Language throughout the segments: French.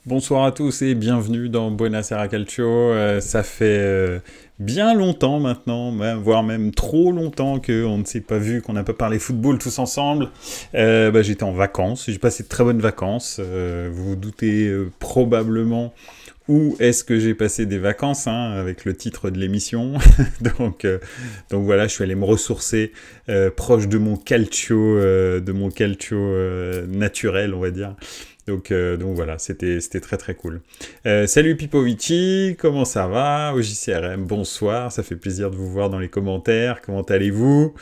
Bonsoir à tous et bienvenue dans Buonasera Calcio. Ça fait bien longtemps maintenant, voire même trop longtemps qu'on ne s'est pas vu, qu'on n'a pas parlé football tous ensemble. J'étais en vacances, j'ai passé de très bonnes vacances. Vous vous doutez probablement où est-ce que j'ai passé des vacances, hein, avec le titre de l'émission. donc, euh, donc voilà, je suis allé me ressourcer proche de mon calcio naturel, on va dire. Donc voilà, c'était très très cool. Salut Pipovici, comment ça va? Au JCRM, bonsoir, ça fait plaisir de vous voir dans les commentaires, comment allez-vous?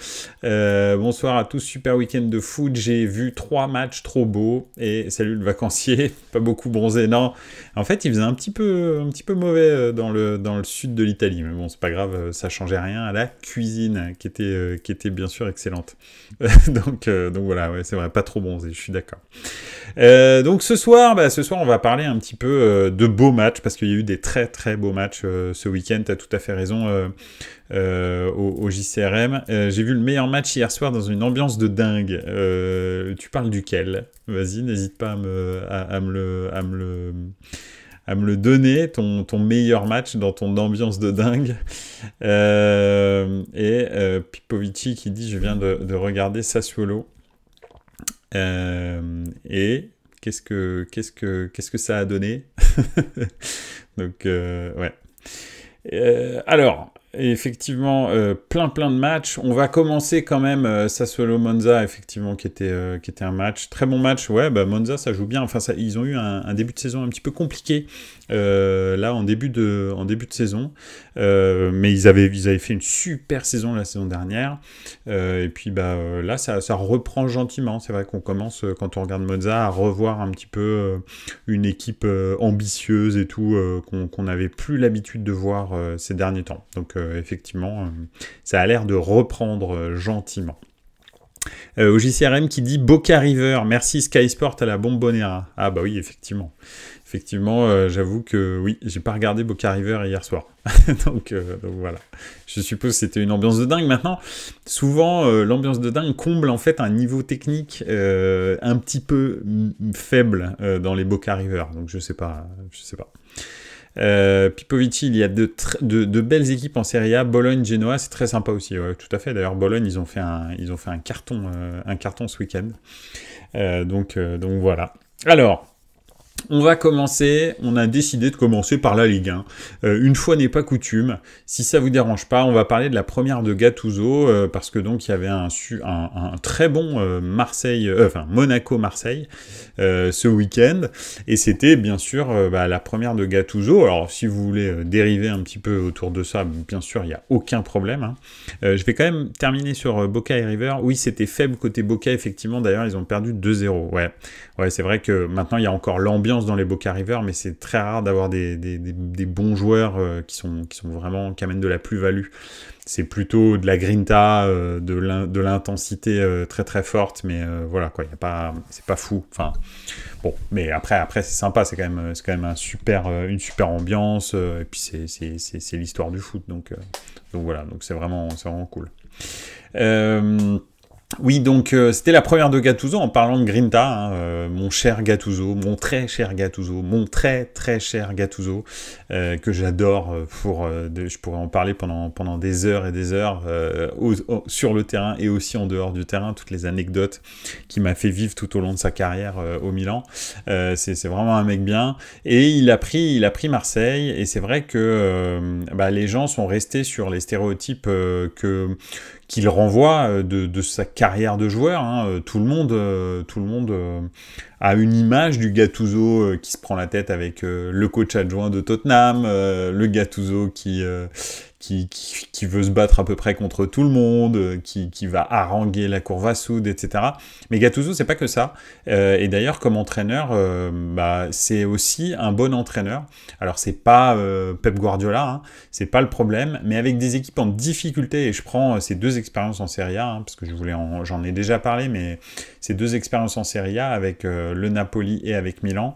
Bonsoir à tous, super week-end de foot, j'ai vu 3 matchs trop beaux, et salut le vacancier, pas beaucoup bronzé, non. En fait, il faisait un petit peu mauvais dans le sud de l'Italie, mais bon, c'est pas grave, ça changeait rien à la cuisine, qui était bien sûr excellente. donc voilà, ouais, c'est vrai, pas trop bronzé, je suis d'accord. Donc ce soir, on va parler un petit peu de beaux matchs, parce qu'il y a eu des très très beaux matchs ce week-end, tu as tout à fait raison, au JCRM. J'ai vu le meilleur match hier soir dans une ambiance de dingue. Tu parles duquel? Vas-y, n'hésite pas à me le donner, ton meilleur match dans ton ambiance de dingue. Pipovici qui dit, je viens de regarder Sassuolo. Et qu'est-ce que ça a donné? Ouais. Alors, effectivement, plein de matchs. On va commencer quand même Sassuolo Monza, effectivement, qui était un match, très bon match. Ouais, Monza, ça joue bien. Enfin, ils ont eu un début de saison un petit peu compliqué là en début de saison, mais ils avaient fait une super saison la saison dernière. Et puis là, ça reprend gentiment. C'est vrai qu'on commence, quand on regarde Monza, à revoir un petit peu une équipe ambitieuse et tout, qu'on n'avait plus l'habitude de voir ces derniers temps. Donc effectivement, ça a l'air de reprendre gentiment. Au JCRM qui dit Boca River, merci Sky Sport à la Bombonera. Ah bah oui, effectivement. Effectivement, j'avoue que oui, j'ai pas regardé Boca River hier soir. donc voilà. Je suppose que c'était une ambiance de dingue. Maintenant, souvent, l'ambiance de dingue comble en fait un niveau technique un petit peu faible dans les Boca River. Donc je sais pas. Pipovici, il y a de belles équipes en Serie A. Bologne, Genoa, c'est très sympa aussi. Ouais, tout à fait. D'ailleurs, Bologne, ils ont fait un carton ce week-end. Donc voilà. Alors, on va commencer, on a décidé de commencer par la Ligue 1. Une fois n'est pas coutume, si ça vous dérange pas, on va parler de la première de Gattuso, parce que donc il y avait un très bon Monaco-Marseille ce week-end, et c'était bien sûr la première de Gattuso. Alors si vous voulez dériver un petit peu autour de ça, bien sûr, il n'y a aucun problème, hein. Je vais quand même terminer sur Boca et River. Oui, c'était faible côté Boca, effectivement, d'ailleurs ils ont perdu 2-0, ouais, c'est vrai que maintenant il y a encore l'ambiance dans les Boca River, mais c'est très rare d'avoir des bons joueurs qui sont vraiment, qui amènent de la plus-value. C'est plutôt de la grinta, de l'intensité très très forte, mais voilà quoi, c'est pas fou. Enfin bon, mais après c'est sympa, c'est quand même une super ambiance, et puis c'est l'histoire du foot, donc voilà, donc c'est vraiment cool. Oui, donc c'était la première de Gattuso, en parlant de Grinta, hein, mon cher Gattuso, mon très cher Gattuso, que j'adore. Je pourrais en parler pendant des heures et des heures, sur le terrain et aussi en dehors du terrain, toutes les anecdotes qu'il m'a fait vivre tout au long de sa carrière au Milan. C'est vraiment un mec bien, et il a pris Marseille, et c'est vrai que les gens sont restés sur les stéréotypes qu'il renvoie de sa carrière de joueur, hein. Tout le monde a une image du Gattuso qui se prend la tête avec le coach adjoint de Tottenham, le Gattuso qui veut se battre à peu près contre tout le monde, qui va haranguer la cour Vassoud, etc. Mais Gattuso, c'est pas que ça. Et d'ailleurs, comme entraîneur, c'est aussi un bon entraîneur. Alors, c'est pas Pep Guardiola, hein, c'est pas le problème, mais avec des équipes en difficulté, et je prends ces 2 expériences en Serie A, hein, parce que j'en ai déjà parlé, mais ces 2 expériences en Serie A avec le Napoli et avec Milan,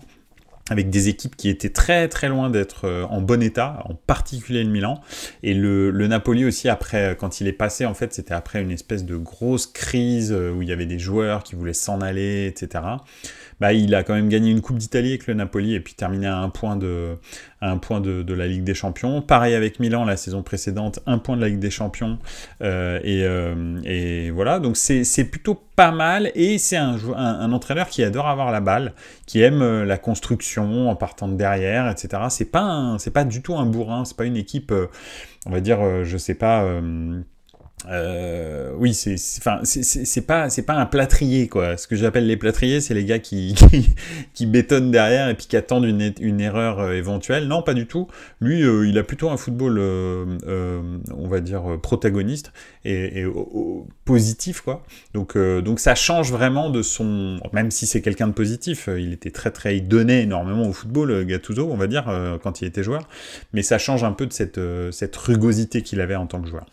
avec des équipes qui étaient très très loin d'être en bon état, en particulier le Milan. Et le Napoli aussi, après, quand il est passé, en fait, c'était après une espèce de grosse crise où il y avait des joueurs qui voulaient s'en aller, etc. Bah, il a quand même gagné une Coupe d'Italie avec le Napoli et puis terminé à un point de la Ligue des Champions. Pareil avec Milan la saison précédente, un point de la Ligue des Champions. Et voilà, donc c'est plutôt pas mal. Et c'est un entraîneur qui adore avoir la balle, qui aime la construction en partant de derrière, etc. C'est pas du tout un bourrin, c'est pas une équipe, on va dire, je sais pas... oui, c'est pas un plâtrier, quoi. Ce que j'appelle les plâtriers, c'est les gars qui bétonnent derrière et puis qui attendent une erreur éventuelle. Non, pas du tout. Lui, il a plutôt un football, on va dire, protagoniste et positif, quoi. Donc ça change vraiment de son... Même si c'est quelqu'un de positif, il était il donnait énormément au football, Gattuso, on va dire, quand il était joueur. Mais ça change un peu de cette rugosité qu'il avait en tant que joueur.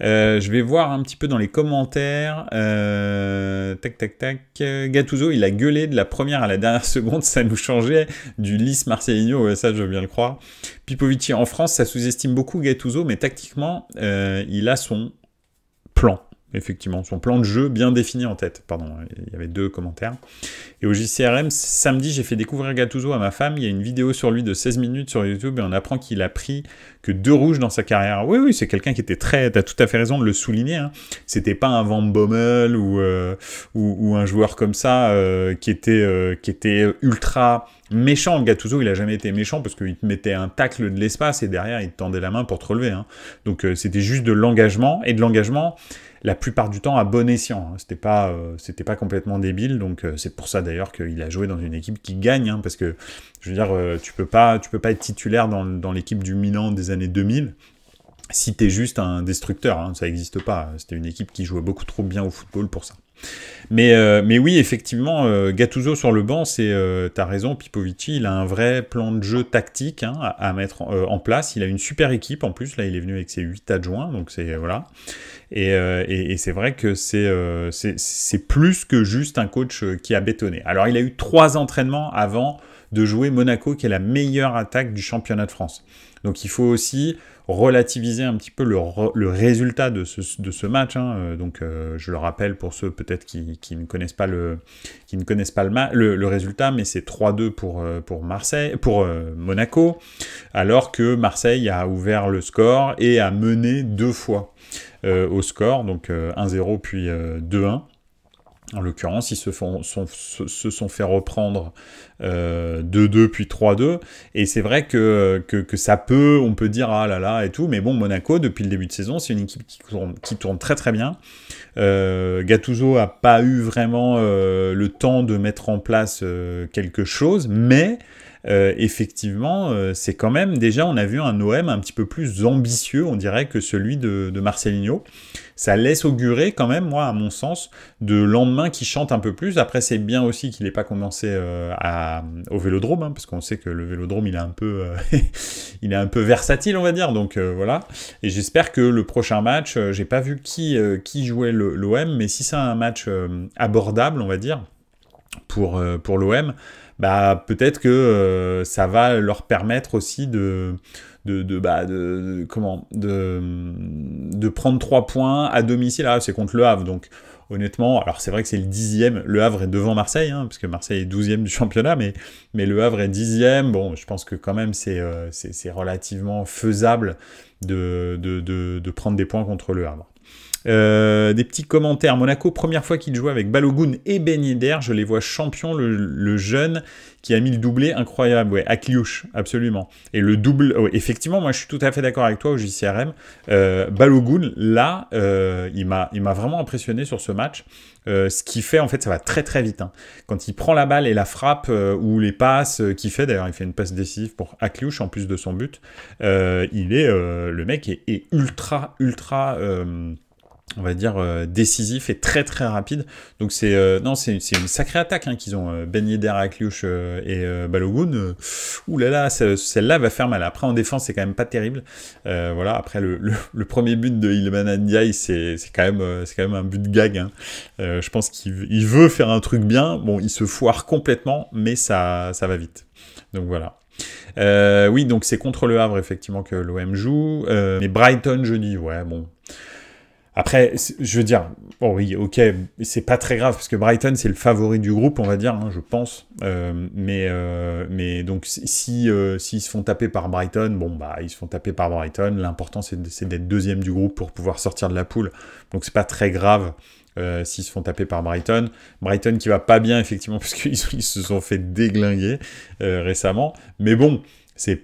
Je vais voir un petit peu dans les commentaires. Tac. Gattuso, il a gueulé de la première à la dernière seconde, ça nous changeait du lisse Marcelinho, ouais, ça je veux bien le croire. Pipovici, en France, ça sous-estime beaucoup Gattuso, mais tactiquement, il a son plan. Effectivement, son plan de jeu bien défini en tête. Pardon, il y avait 2 commentaires. Et au JCRM, samedi, j'ai fait découvrir Gattuso à ma femme. Il y a une vidéo sur lui de 16 minutes sur YouTube et on apprend qu'il a pris que 2 rouges dans sa carrière. Oui, c'est quelqu'un qui était t'as tout à fait raison de le souligner, hein. C'était pas un Van Bommel ou un joueur comme ça qui était ultra méchant. Gattuso, il a jamais été méchant parce qu'il te mettait un tacle de l'espace et derrière, il te tendait la main pour te relever, hein. Donc c'était juste de l'engagement, et de l'engagement la plupart du temps à bon escient, hein. C'était pas complètement débile, donc c'est pour ça d'ailleurs qu'il a joué dans une équipe qui gagne, hein, parce que, je veux dire, tu peux pas être titulaire dans l'équipe du Milan des années 2000 si t'es juste un destructeur, hein, ça n'existe pas. C'était une équipe qui jouait beaucoup trop bien au football pour ça. Mais oui, effectivement, Gattuso sur le banc, t'as raison, Pipovici, il a un vrai plan de jeu tactique, hein, à mettre en place. Il a une super équipe en plus, là il est venu avec ses 8 adjoints, donc c'est voilà. Et c'est vrai que c'est plus que juste un coach qui a bétonné. Alors il a eu 3 entraînements avant de jouer Monaco, qui est la meilleure attaque du championnat de France. Donc il faut aussi relativiser un petit peu le résultat de ce match, hein. Donc je le rappelle pour ceux peut-être qui ne connaissent pas le résultat, mais c'est 3-2 pour Marseille, pour Monaco, alors que Marseille a ouvert le score et a mené 2 fois au score, donc 1-0 puis 2-1. En l'occurrence, ils se sont fait reprendre 2-2 puis 3-2. Et c'est vrai que ça on peut dire ah là là et tout. Mais bon, Monaco, depuis le début de saison, c'est une équipe qui tourne très très bien. Gattuso a pas eu vraiment le temps de mettre en place quelque chose, mais effectivement, c'est quand même, déjà, on a vu un OM un petit peu plus ambitieux, on dirait, que celui de Marcelinho. Ça laisse augurer quand même, moi, à mon sens, de lendemain qui chante un peu plus. Après, c'est bien aussi qu'il n'ait pas commencé au Vélodrome, hein, parce qu'on sait que le Vélodrome, il est un peu, il est un peu versatile, on va dire. Donc voilà. Et j'espère que le prochain match, j'ai pas vu qui jouait l'OM, mais si c'est un match abordable, on va dire, pour l'OM, bah peut-être que ça va leur permettre aussi de prendre 3 points à domicile. Ah, c'est contre le Havre, donc honnêtement, alors c'est vrai que c'est le 10e, le Havre est devant Marseille, hein, parce que Marseille est 12e du championnat, mais le Havre est 10e, bon, je pense que quand même c'est relativement faisable de prendre des points contre le Havre. Des petits commentaires. Monaco, première fois qu'il joue avec Balogun et Ben Yedder, je les vois champions, le jeune qui a mis le doublé, incroyable, ouais, à Kliouche, absolument. Et le double, effectivement, moi je suis tout à fait d'accord avec toi au JCRM. Balogun, là, il m'a vraiment impressionné sur ce match. Ce qu'il fait, en fait, ça va très très vite, hein. Quand il prend la balle et la frappe, ou les passes qu'il fait, d'ailleurs il fait une passe décisive pour Akliouche en plus de son but, le mec est ultra on va dire, décisif et très très rapide. Donc non, c'est une sacrée attaque hein, qu'ils ont. Ben Yedder, Akliouche et Balogun. Ouh là là, celle-là va faire mal. Après en défense, c'est quand même pas terrible. Voilà. Après le premier but de Iliman Ndiaye, c'est quand même un but de gag. Hein. Je pense qu'il veut faire un truc bien. Bon, il se foire complètement, mais ça va vite. Donc voilà. Oui, donc c'est contre le Havre effectivement que l'OM joue. Mais Brighton jeudi, ouais, bon. Après, je veux dire, bon oui, ok, c'est pas très grave, parce que Brighton, c'est le favori du groupe, on va dire, hein, je pense. Mais donc, s'ils se font taper par Brighton, bon, bah, ils se font taper par Brighton. L'important, c'est d'être deuxième du groupe pour pouvoir sortir de la poule. Donc, c'est pas très grave s'ils se font taper par Brighton. Brighton qui va pas bien, effectivement, parce qu'ils se sont fait déglinguer récemment. Mais bon... c'est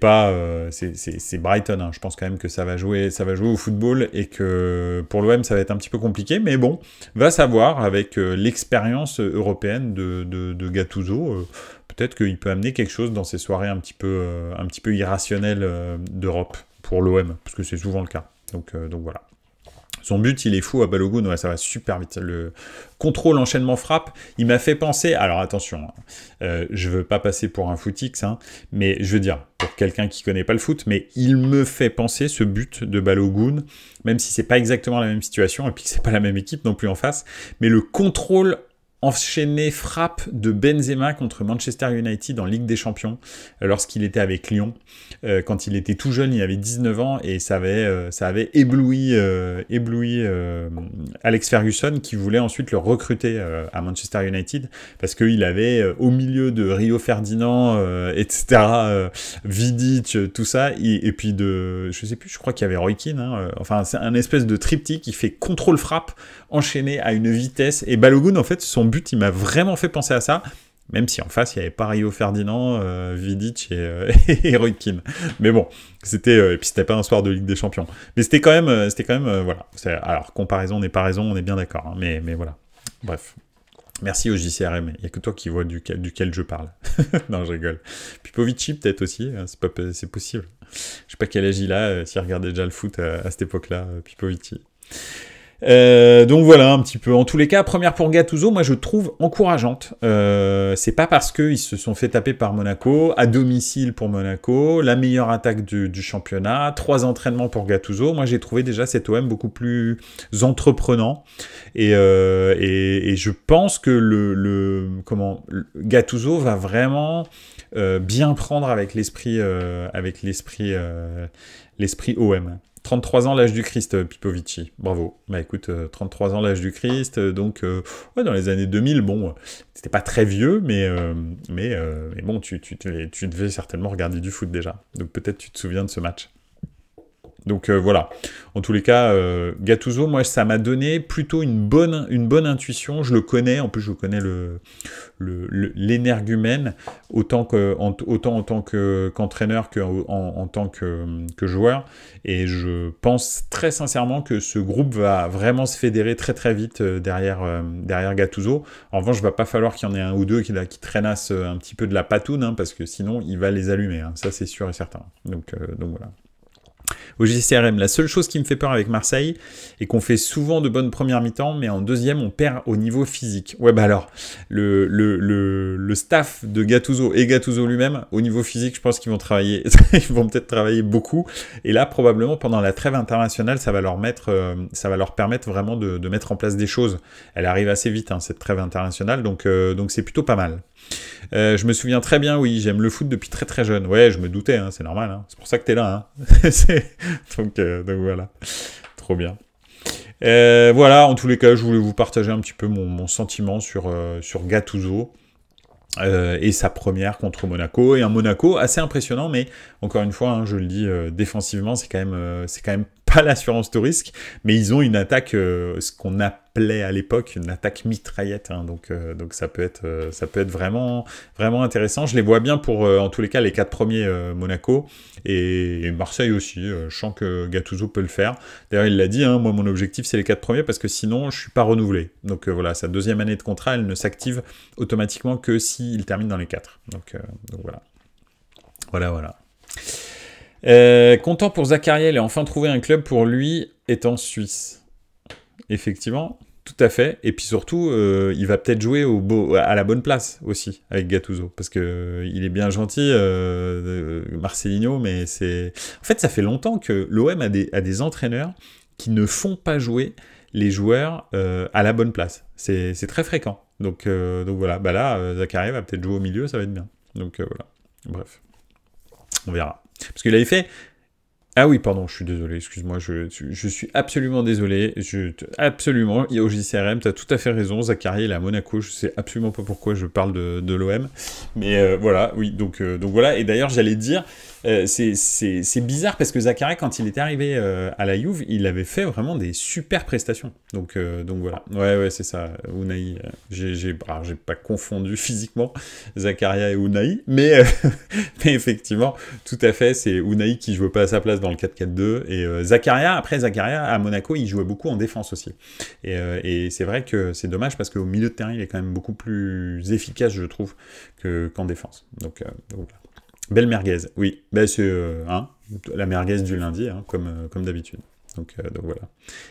Brighton, hein. Je pense quand même que ça va jouer au football et que pour l'OM ça va être un petit peu compliqué, mais bon, va savoir avec l'expérience européenne de Gattuso, peut-être qu'il peut amener quelque chose dans ces soirées un petit peu irrationnelles d'Europe pour l'OM, parce que c'est souvent le cas. Donc voilà. Son but, il est fou à Balogun, ouais, ça va super vite. Le contrôle, enchaînement, frappe, il m'a fait penser... Alors attention, je veux pas passer pour un footix, hein, mais je veux dire, pour quelqu'un qui connaît pas le foot, mais il me fait penser, ce but de Balogun, même si c'est pas exactement la même situation, et puis que c'est pas la même équipe non plus en face, mais le contrôle enchaîné frappe de Benzema contre Manchester United en Ligue des Champions lorsqu'il était avec Lyon. Quand il était tout jeune, il avait 19 ans et ça avait ébloui Alex Ferguson qui voulait ensuite le recruter à Manchester United parce qu'il avait au milieu de Rio Ferdinand, etc., Vidic, tout ça, et puis je sais plus, je crois qu'il y avait Roy Keane, hein, enfin c'est un espèce de triptyque qui fait contrôle-frappe enchaîné à une vitesse, et Balogun en fait son but il m'a vraiment fait penser à ça, même si en face il y avait pas Rio Ferdinand, Vidic et Roy Keane, mais bon et puis c'était pas un soir de Ligue des Champions, mais c'était quand même voilà, alors comparaison n'est pas raison, on est bien d'accord, hein, mais voilà, bref. Merci au JCRM, il n'y a que toi qui vois duquel je parle. Non, je rigole. Pipovici peut-être aussi, c'est possible. Je sais pas quel âge il a, s'il regardait déjà le foot à cette époque-là, Pipovici. Donc voilà un petit peu. En tous les cas, première pour Gattuso, moi je trouve encourageante. C'est pas parce qu'ils se sont fait taper par Monaco, à domicile pour Monaco, la meilleure attaque du championnat, 3 entraînements pour Gattuso. Moi j'ai trouvé déjà cet OM beaucoup plus entreprenant et je pense que Gattuso va vraiment bien prendre avec l'esprit OM. 33 ans, l'âge du Christ, Pipovici. Bravo. Bah écoute, 33 ans, l'âge du Christ. Donc, ouais, dans les années 2000, bon, c'était pas très vieux, mais bon, tu devais certainement regarder du foot déjà. Donc peut-être tu te souviens de ce match. Donc voilà. En tous les cas, Gattuso, moi, ça m'a donné plutôt une bonne intuition. Je le connais, en plus je connais l'énergumène, autant en tant qu'entraîneur qu'en tant que joueur. Et je pense très sincèrement que ce groupe va vraiment se fédérer très très vite derrière Gattuso. En revanche, il va pas falloir qu'il y en ait un ou deux qui traînassent un petit peu de la patoune, hein, parce que sinon, il va les allumer. Hein. Ça, c'est sûr et certain. Donc voilà. Au JCRM, la seule chose qui me fait peur avec Marseille est qu'on fait souvent de bonnes premières mi-temps, mais en deuxième, on perd au niveau physique. Ouais, bah alors, le staff de Gattuso et Gattuso lui-même, au niveau physique, je pense qu'ils vont travailler, ils vont peut-être travailler beaucoup. Et là, probablement, pendant la trêve internationale, ça va leur permettre vraiment de mettre en place des choses. Elle arrive assez vite, hein, cette trêve internationale, donc c'est plutôt pas mal. Je me souviens très bien, oui, j'aime le foot depuis très très jeune. Ouais, je me doutais, hein, c'est normal, hein, c'est pour ça que t'es là. Hein. donc voilà, trop bien. Voilà, en tous les cas, je voulais vous partager un petit peu mon sentiment sur Gattuso. Et sa première contre Monaco, et un Monaco assez impressionnant, mais encore une fois, hein, je le dis, défensivement, c'est quand même pas l'assurance tout risque, mais ils ont une attaque, ce qu'on appelait à l'époque une attaque mitraillette, hein, donc ça peut être vraiment vraiment intéressant. Je les vois bien pour en tous les cas les 4 premiers Monaco et Marseille aussi. Je sens que Gattuso peut le faire. D'ailleurs, il l'a dit, hein, moi mon objectif c'est les 4 premiers parce que sinon je suis pas renouvelé. Donc voilà, sa deuxième année de contrat, elle ne s'active automatiquement que s'il termine dans les 4. Donc voilà. Content pour Zachariel et enfin trouver un club pour lui est en Suisse. effectivement, tout à fait. Et puis surtout, il va peut-être jouer à la bonne place aussi avec Gattuso, parce que il est bien gentil, Marcelinho, mais c'est... En fait, ça fait longtemps que l'OM a des entraîneurs qui ne font pas jouer les joueurs à la bonne place. C'est très fréquent. Donc voilà, bah là, Zakaria va peut-être jouer au milieu, ça va être bien. Donc voilà, bref, on verra. Parce qu'il avait fait... Ah oui, pardon, je suis désolé, excuse-moi, je suis absolument désolé, absolument, au JCRM, tu as tout à fait raison, Zakaria il est à Monaco, je sais absolument pas pourquoi je parle de l'OM, mais voilà, oui, donc voilà, et d'ailleurs j'allais dire, c'est bizarre parce que Zakaria, quand il était arrivé à la Juve, il avait fait vraiment des super prestations, donc voilà, ouais, c'est ça, Unai, j'ai pas confondu physiquement Zakaria et Unai, mais effectivement, tout à fait, c'est Unai qui jouait pas à sa place dans le 4-4-2, et Zakaria à Monaco, il jouait beaucoup en défense aussi. Et c'est vrai que c'est dommage parce qu'au milieu de terrain, il est quand même beaucoup plus efficace, je trouve, qu'en défense. Donc voilà. Belle merguez, oui. Ben, c'est la merguez du lundi, hein, comme d'habitude. Donc voilà.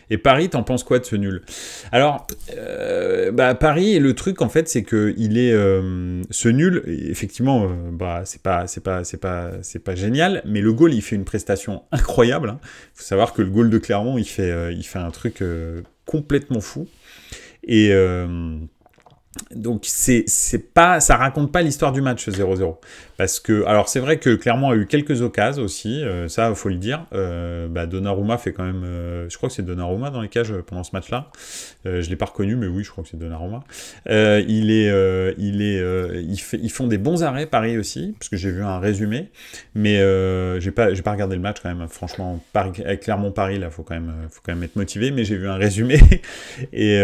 Et Paris, t'en penses quoi de ce nul? Alors, Paris, le truc en fait, c'est que il est ce nul. Effectivement, c'est pas génial, mais le goal, il fait une prestation incroyable. Hein. Faut savoir que le goal de Clermont, il fait un truc complètement fou. Et donc ça raconte pas l'histoire du match 0-0, parce que alors c'est vrai que Clermont a eu quelques occasions aussi, ça faut le dire. Donnarumma fait quand même, je crois que c'est Donnarumma dans les cages pendant ce match-là. Je l'ai pas reconnu, mais oui, je crois que c'est Donnarumma. Ils font des bons arrêts, Paris aussi, parce que j'ai vu un résumé, mais j'ai pas regardé le match quand même. Franchement, Clermont-Paris là, faut quand même être motivé, mais j'ai vu un résumé et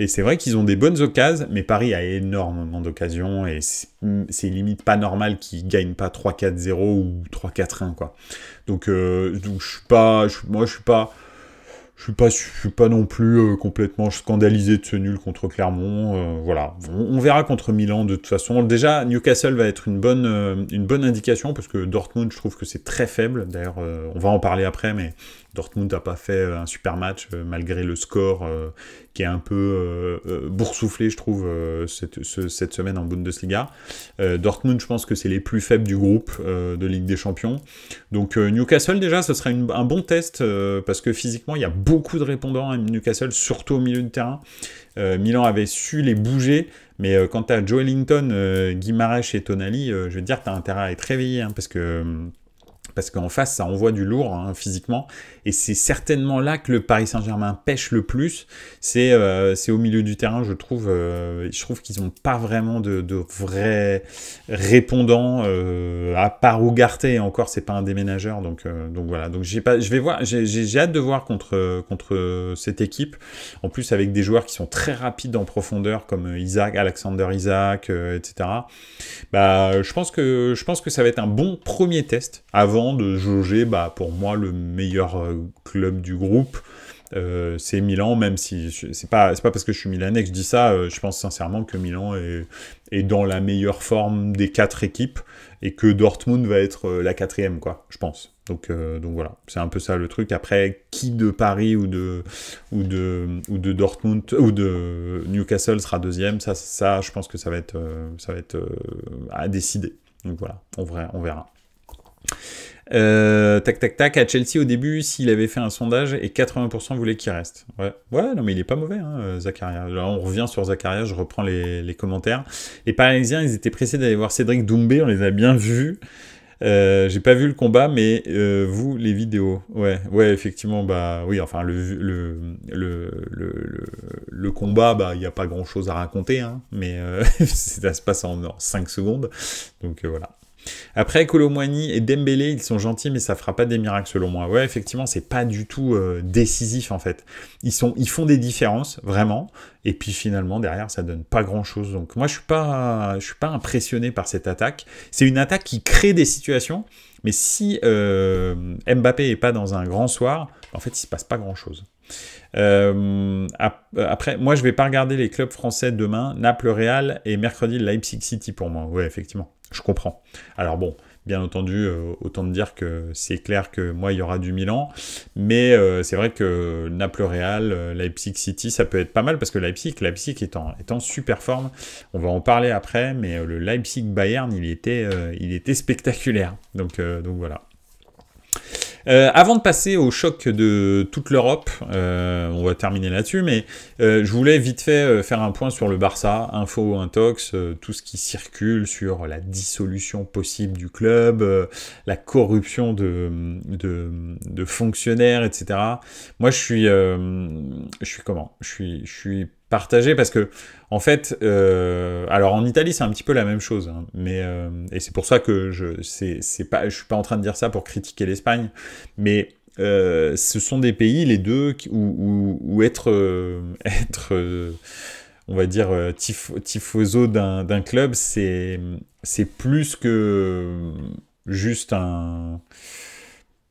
c'est vrai qu'ils ont des bonnes occasions. Mais Paris a énormément d'occasions et c'est limite pas normal qu'ils gagnent pas 3-4-0 ou 3-4-1 quoi. Donc je suis pas non plus complètement scandalisé de ce nul contre Clermont. Voilà, on verra contre Milan de toute façon. Déjà, Newcastle va être une bonne indication parce que Dortmund, je trouve que c'est très faible. D'ailleurs, on va en parler après, mais Dortmund n'a pas fait un super match malgré le score qui est un peu boursouflé, je trouve, cette semaine en Bundesliga. Dortmund, je pense que c'est les plus faibles du groupe de Ligue des Champions. Donc Newcastle, déjà, ce sera un bon test parce que physiquement, il y a beaucoup de répondants à Newcastle, surtout au milieu de terrain. Milan avait su les bouger, mais quand tu as Joe Ellington, Guimarães et Tonali, je veux dire, tu as intérêt à être réveillé, hein, parce qu'en face, ça envoie du lourd hein, physiquement, et c'est certainement là que le Paris Saint-Germain pêche le plus, c'est au milieu du terrain, je trouve qu'ils n'ont pas vraiment de vrais répondants, à part Ugarte, et encore, c'est pas un déménageur, donc voilà, donc j'ai hâte de voir contre cette équipe, en plus avec des joueurs qui sont très rapides en profondeur, comme Alexander Isaac, etc. Je pense que ça va être un bon premier test, avant de jauger, pour moi, le meilleur club du groupe, c'est Milan, même si c'est pas parce que je suis milanais que je dis ça, je pense sincèrement que Milan est dans la meilleure forme des 4 équipes, et que Dortmund va être la 4e, quoi, je pense. Donc voilà, c'est un peu ça le truc. Après, qui de Paris ou de Dortmund ou de Newcastle sera 2e, ça je pense que ça va être à décider. Donc voilà, on verra. Tac, à Chelsea au début, s'il avait fait un sondage et 80% voulaient qu'il reste. Ouais, non mais il est pas mauvais, hein, Zakaria. Là, on revient sur Zakaria, je reprends les commentaires. Les Parisiens, ils étaient pressés d'aller voir Cédric Doumbé, on les a bien vus. J'ai pas vu le combat, mais vous, les vidéos. Ouais, effectivement, oui, enfin, le combat, il n'y a pas grand chose à raconter, hein, mais ça se passe en 5 secondes. Donc voilà. Après, Kolo Muani et Dembélé, ils sont gentils, mais ça fera pas des miracles selon moi. Ouais, effectivement, c'est pas du tout décisif en fait. Ils font des différences, vraiment, et puis finalement, derrière, ça donne pas grand-chose. Donc moi, je suis pas impressionné par cette attaque. C'est une attaque qui crée des situations, mais si Mbappé est pas dans un grand soir, en fait, il se passe pas grand-chose. Après, moi, je vais pas regarder les clubs français demain. Naples, Real, et mercredi, Leipzig City pour moi. Ouais, effectivement. Je comprends. Alors bon, Bien entendu, autant te dire que c'est clair que moi, il y aura du Milan. Mais c'est vrai que Naples-Real, Leipzig City, ça peut être pas mal parce que Leipzig est en super forme. On va en parler après, mais le Leipzig-Bayern, il était spectaculaire. Donc voilà. Avant de passer au choc de toute l'Europe, on va terminer là-dessus, mais je voulais vite fait faire un point sur le Barça, info, intox, tout ce qui circule sur la dissolution possible du club, la corruption de fonctionnaires, etc. Moi, je suis partagé parce que en fait, alors en Italie c'est un petit peu la même chose, hein, mais et c'est pour ça que je suis pas en train de dire ça pour critiquer l'Espagne, mais ce sont des pays les deux où être on va dire tifoso d'un club, c'est plus que juste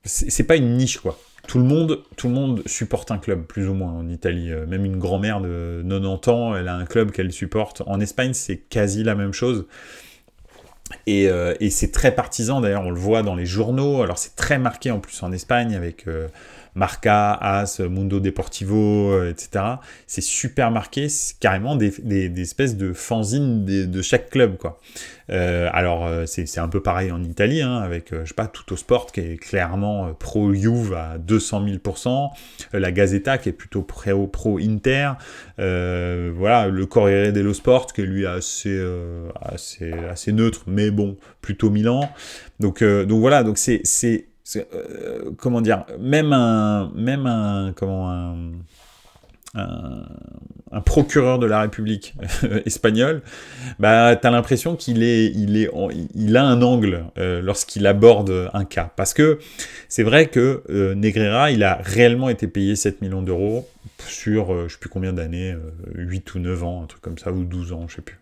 c'est pas une niche, quoi. Tout le monde supporte un club, plus ou moins, en Italie. Même une grand-mère de 90 ans, elle a un club qu'elle supporte. En Espagne, c'est quasi la même chose. Et c'est très partisan, d'ailleurs, on le voit dans les journaux. Alors, c'est très marqué, en plus, en Espagne, avec Marca, AS, Mundo Deportivo, etc. C'est super marqué, c'est carrément des espèces de fanzines de chaque club, quoi. Alors, c'est un peu pareil en Italie, hein, avec, je sais pas, Tuttosport qui est clairement pro-Juve à 200 000%, la Gazzetta qui est plutôt pro-Inter, voilà, le Corriere dello Sport qui est lui assez neutre, mais bon, plutôt Milan. Donc voilà, donc comment dire, même un procureur de la République espagnole, bah, t'as l'impression il a un angle lorsqu'il aborde un cas. Parce que c'est vrai que Negreira, il a réellement été payé 7 millions d'euros sur, je sais plus combien d'années, 8 ou 9 ans, un truc comme ça, ou 12 ans, je sais plus.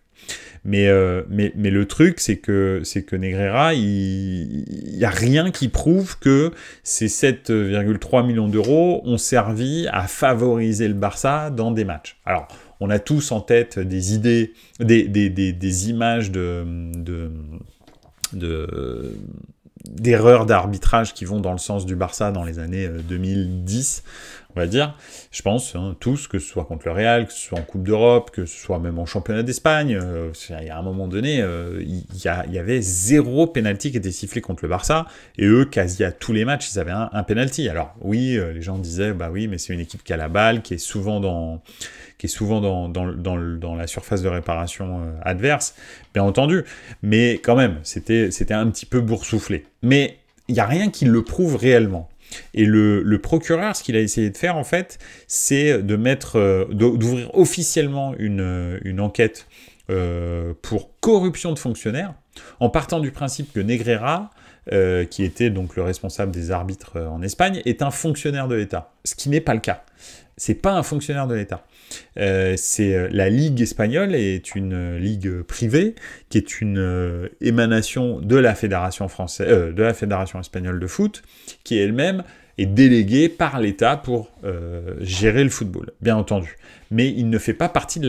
Mais le truc, c'est que Negreira, il y a rien qui prouve que ces 7,3 millions d'euros ont servi à favoriser le Barça dans des matchs. Alors, on a tous en tête des idées, des images d'erreurs d'arbitrage qui vont dans le sens du Barça dans les années 2010, on va dire, je pense, hein, tous, que ce soit contre le Real, que ce soit en Coupe d'Europe, que ce soit même en championnat d'Espagne, il y a un moment donné, il y avait 0 penalty qui était sifflé contre le Barça, et eux, quasi à tous les matchs, ils avaient un penalty. Alors oui, les gens disaient, bah oui, mais c'est une équipe qui a la balle, qui est souvent dans la surface de réparation adverse, bien entendu, mais quand même, c'était un petit peu boursouflé. Mais il n'y a rien qui le prouve réellement. Et le procureur, ce qu'il a essayé de faire, en fait, c'est d'ouvrir officiellement une enquête pour corruption de fonctionnaires, en partant du principe que Negreira, qui était donc le responsable des arbitres en Espagne, est un fonctionnaire de l'État. Ce qui n'est pas le cas. C'est pas un fonctionnaire de l'État. La Ligue espagnole est une ligue privée qui est une émanation de la fédération de la fédération espagnole de foot, qui elle-même est déléguée par l'État pour gérer le football, bien entendu. Mais il ne fait pas partie de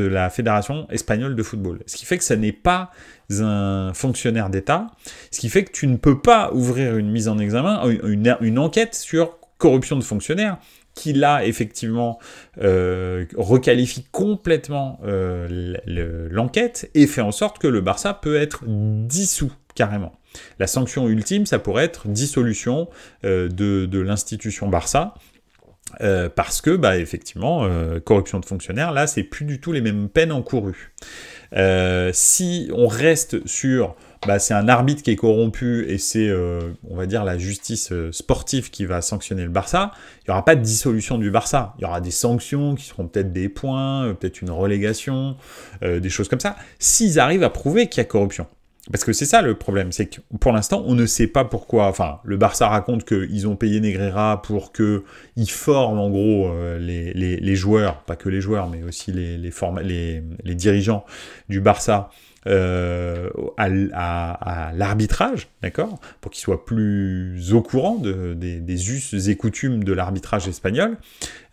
la fédération espagnole de football. Ce qui fait que ça n'est pas un fonctionnaire d'État, ce qui fait que tu ne peux pas ouvrir une mise en examen, une enquête sur corruption de fonctionnaires, qui là, effectivement, requalifie complètement l'enquête et fait en sorte que le Barça peut être dissous, carrément. La sanction ultime, ça pourrait être dissolution de l'institution Barça, parce que, bah, effectivement, corruption de fonctionnaires, là, c'est plus du tout les mêmes peines encourues. Si on reste sur... Bah, c'est un arbitre qui est corrompu et c'est, on va dire, la justice sportive qui va sanctionner le Barça, il n'y aura pas de dissolution du Barça. Il y aura des sanctions qui seront peut-être des points, peut-être une relégation, des choses comme ça, s'ils arrivent à prouver qu'il y a corruption. Parce que c'est ça le problème, c'est que pour l'instant, on ne sait pas pourquoi. Enfin, le Barça raconte qu'ils ont payé Negreira pour qu'il forme en gros les joueurs, pas que les joueurs, mais aussi les dirigeants du Barça à l'arbitrage, d'accord, pour qu'ils soient plus au courant des us et coutumes de l'arbitrage espagnol,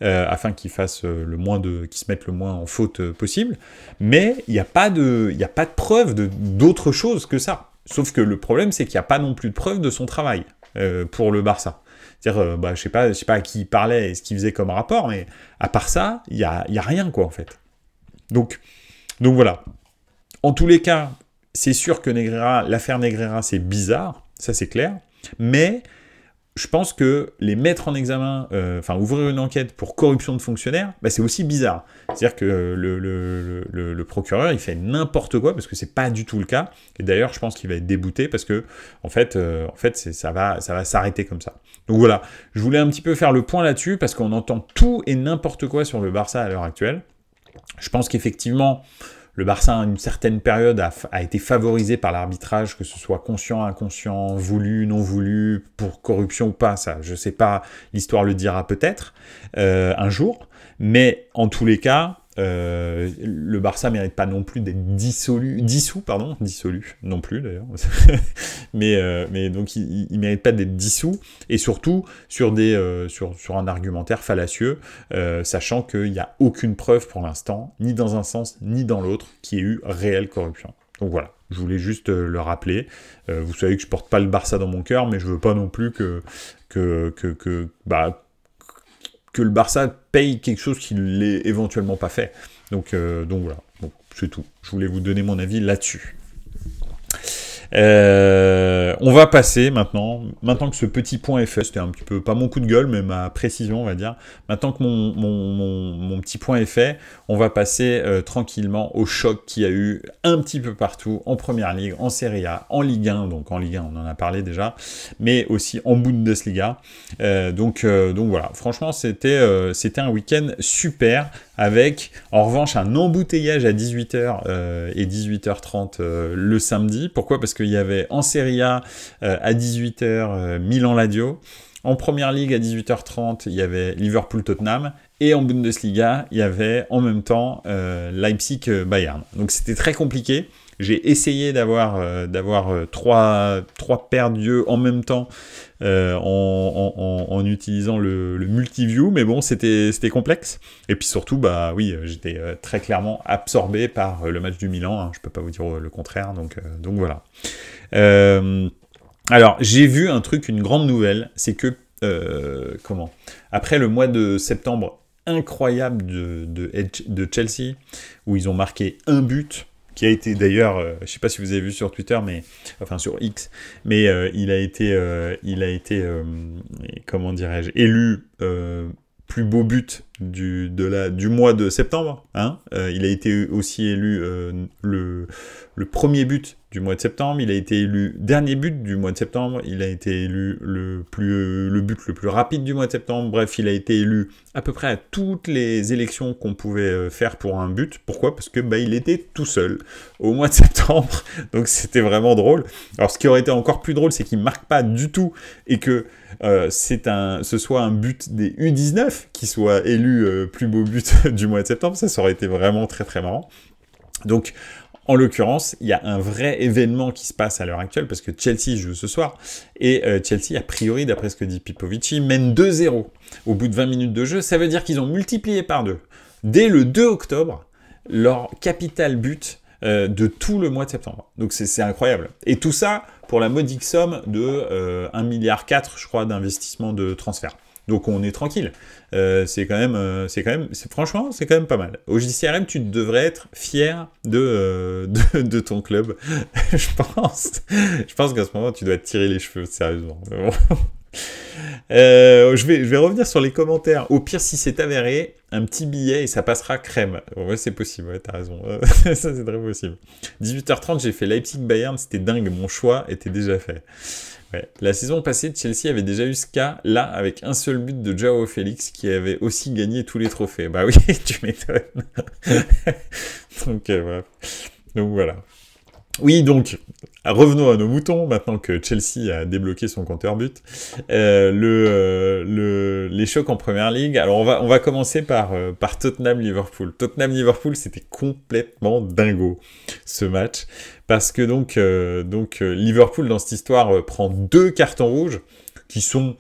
afin qu'ils fassent qu'ils se mettent le moins en faute possible. Mais il n'y a pas de preuve d'autre chose que ça. Sauf que le problème, c'est qu'il n'y a pas non plus de preuve de son travail pour le Barça. C'est-à-dire, je sais pas à qui il parlait et ce qu'il faisait comme rapport, mais à part ça, il y a rien, quoi, en fait. Donc voilà. En tous les cas, c'est sûr que l'affaire Negreira, c'est bizarre, ça c'est clair, mais je pense que les mettre en examen, ouvrir une enquête pour corruption de fonctionnaires, bah, c'est aussi bizarre. C'est-à-dire que le procureur, il fait n'importe quoi, parce que c'est pas du tout le cas. Et d'ailleurs, je pense qu'il va être débouté, parce que, en fait ça va s'arrêter comme ça. Donc voilà, je voulais un petit peu faire le point là-dessus, parce qu'on entend tout et n'importe quoi sur le Barça à l'heure actuelle. Je pense qu'effectivement, le Barça, à une certaine période, a été favorisé par l'arbitrage, que ce soit conscient, inconscient, voulu, non voulu, pour corruption ou pas, ça, je sais pas, l'histoire le dira peut-être un jour, mais en tous les cas, le Barça mérite pas non plus d'être dissolu non plus d'ailleurs, mais donc il mérite pas d'être dissous, et surtout sur un argumentaire fallacieux, sachant qu'il n'y a aucune preuve pour l'instant, ni dans un sens ni dans l'autre, qu'il y ait eu réelle corruption. Donc voilà, je voulais juste le rappeler. Vous savez que je porte pas le Barça dans mon cœur, mais je veux pas non plus que le Barça paye quelque chose qu'il l'ait éventuellement pas fait. Donc voilà, bon, c'est tout. Je voulais vous donner mon avis là-dessus. On va passer maintenant que ce petit point est fait, c'était un petit peu, pas mon coup de gueule, mais ma précision, on va dire. Maintenant que mon petit point est fait, on va passer tranquillement au choc qu'il y a eu un petit peu partout, en Première Ligue, en Serie A, en Ligue 1, donc en Ligue 1, on en a parlé déjà, mais aussi en Bundesliga. Donc voilà, franchement, c'était un week-end super, avec, en revanche, un embouteillage à 18h et 18h30 le samedi. Pourquoi ? Parce qu'il y avait en Serie A à 18h Milan-Lazio. En Première Ligue à 18h30, il y avait Liverpool-Tottenham. Et en Bundesliga, il y avait en même temps Leipzig-Bayern. Donc c'était très compliqué. J'ai essayé d'avoir trois paires d'yeux en même temps en utilisant le multiview, mais bon, c'était complexe. Et puis surtout, bah oui, j'étais très clairement absorbé par le match du Milan, hein, je peux pas vous dire le contraire, donc voilà. Alors, j'ai vu un truc, une grande nouvelle, c'est que, après le mois de septembre incroyable de Chelsea, où ils ont marqué un but, qui a été d'ailleurs, je ne sais pas si vous avez vu sur Twitter, enfin sur X, mais il a été comment dirais-je, élu plus beau but du mois de septembre. Hein. Il a été aussi élu le premier but du mois de septembre. Il a été élu dernier but du mois de septembre. Il a été élu le but le plus rapide du mois de septembre. Bref, il a été élu à peu près à toutes les élections qu'on pouvait faire pour un but. Pourquoi ? Parce que il était tout seul au mois de septembre. Donc c'était vraiment drôle. Alors ce qui aurait été encore plus drôle, c'est qu'il ne marque pas du tout et que ce soit un but des U19 qui soit élu plus beau but du mois de septembre. Ça aurait été vraiment très très marrant. Donc en l'occurrence, il y a un vrai événement qui se passe à l'heure actuelle, parce que Chelsea joue ce soir, et Chelsea, a priori, d'après ce que dit Pipovici, mène 2-0 au bout de 20 minutes de jeu. Ça veut dire qu'ils ont multiplié par 2, dès le 2 octobre, leur capital but de tout le mois de septembre. Donc c'est incroyable. Et tout ça pour la modique somme de 1,4 milliard, je crois, d'investissement de transfert. Donc on est tranquille. Franchement, c'est quand même pas mal. Au JCRM, tu devrais être fier de ton club. Je pense qu'à ce moment, tu dois te tirer les cheveux, sérieusement. Je vais revenir sur les commentaires. Au pire, si c'est avéré, un petit billet et ça passera crème. Ouais, c'est possible, ouais, t'as raison. Ça, c'est très possible. 18h30, j'ai fait Leipzig-Bayern, c'était dingue. Mon choix était déjà fait. Ouais. La saison passée, Chelsea avait déjà eu ce cas-là avec un seul but de Joao Félix qui avait aussi gagné tous les trophées. Bah oui, tu m'étonnes. Donc voilà. Oui, donc, revenons à nos moutons, maintenant que Chelsea a débloqué son compteur but. Les chocs en Première Ligue. Alors, on va commencer par Tottenham-Liverpool. Tottenham-Liverpool, c'était complètement dingo, ce match. Parce que donc Liverpool, dans cette histoire, prend 2 cartons rouges qui sont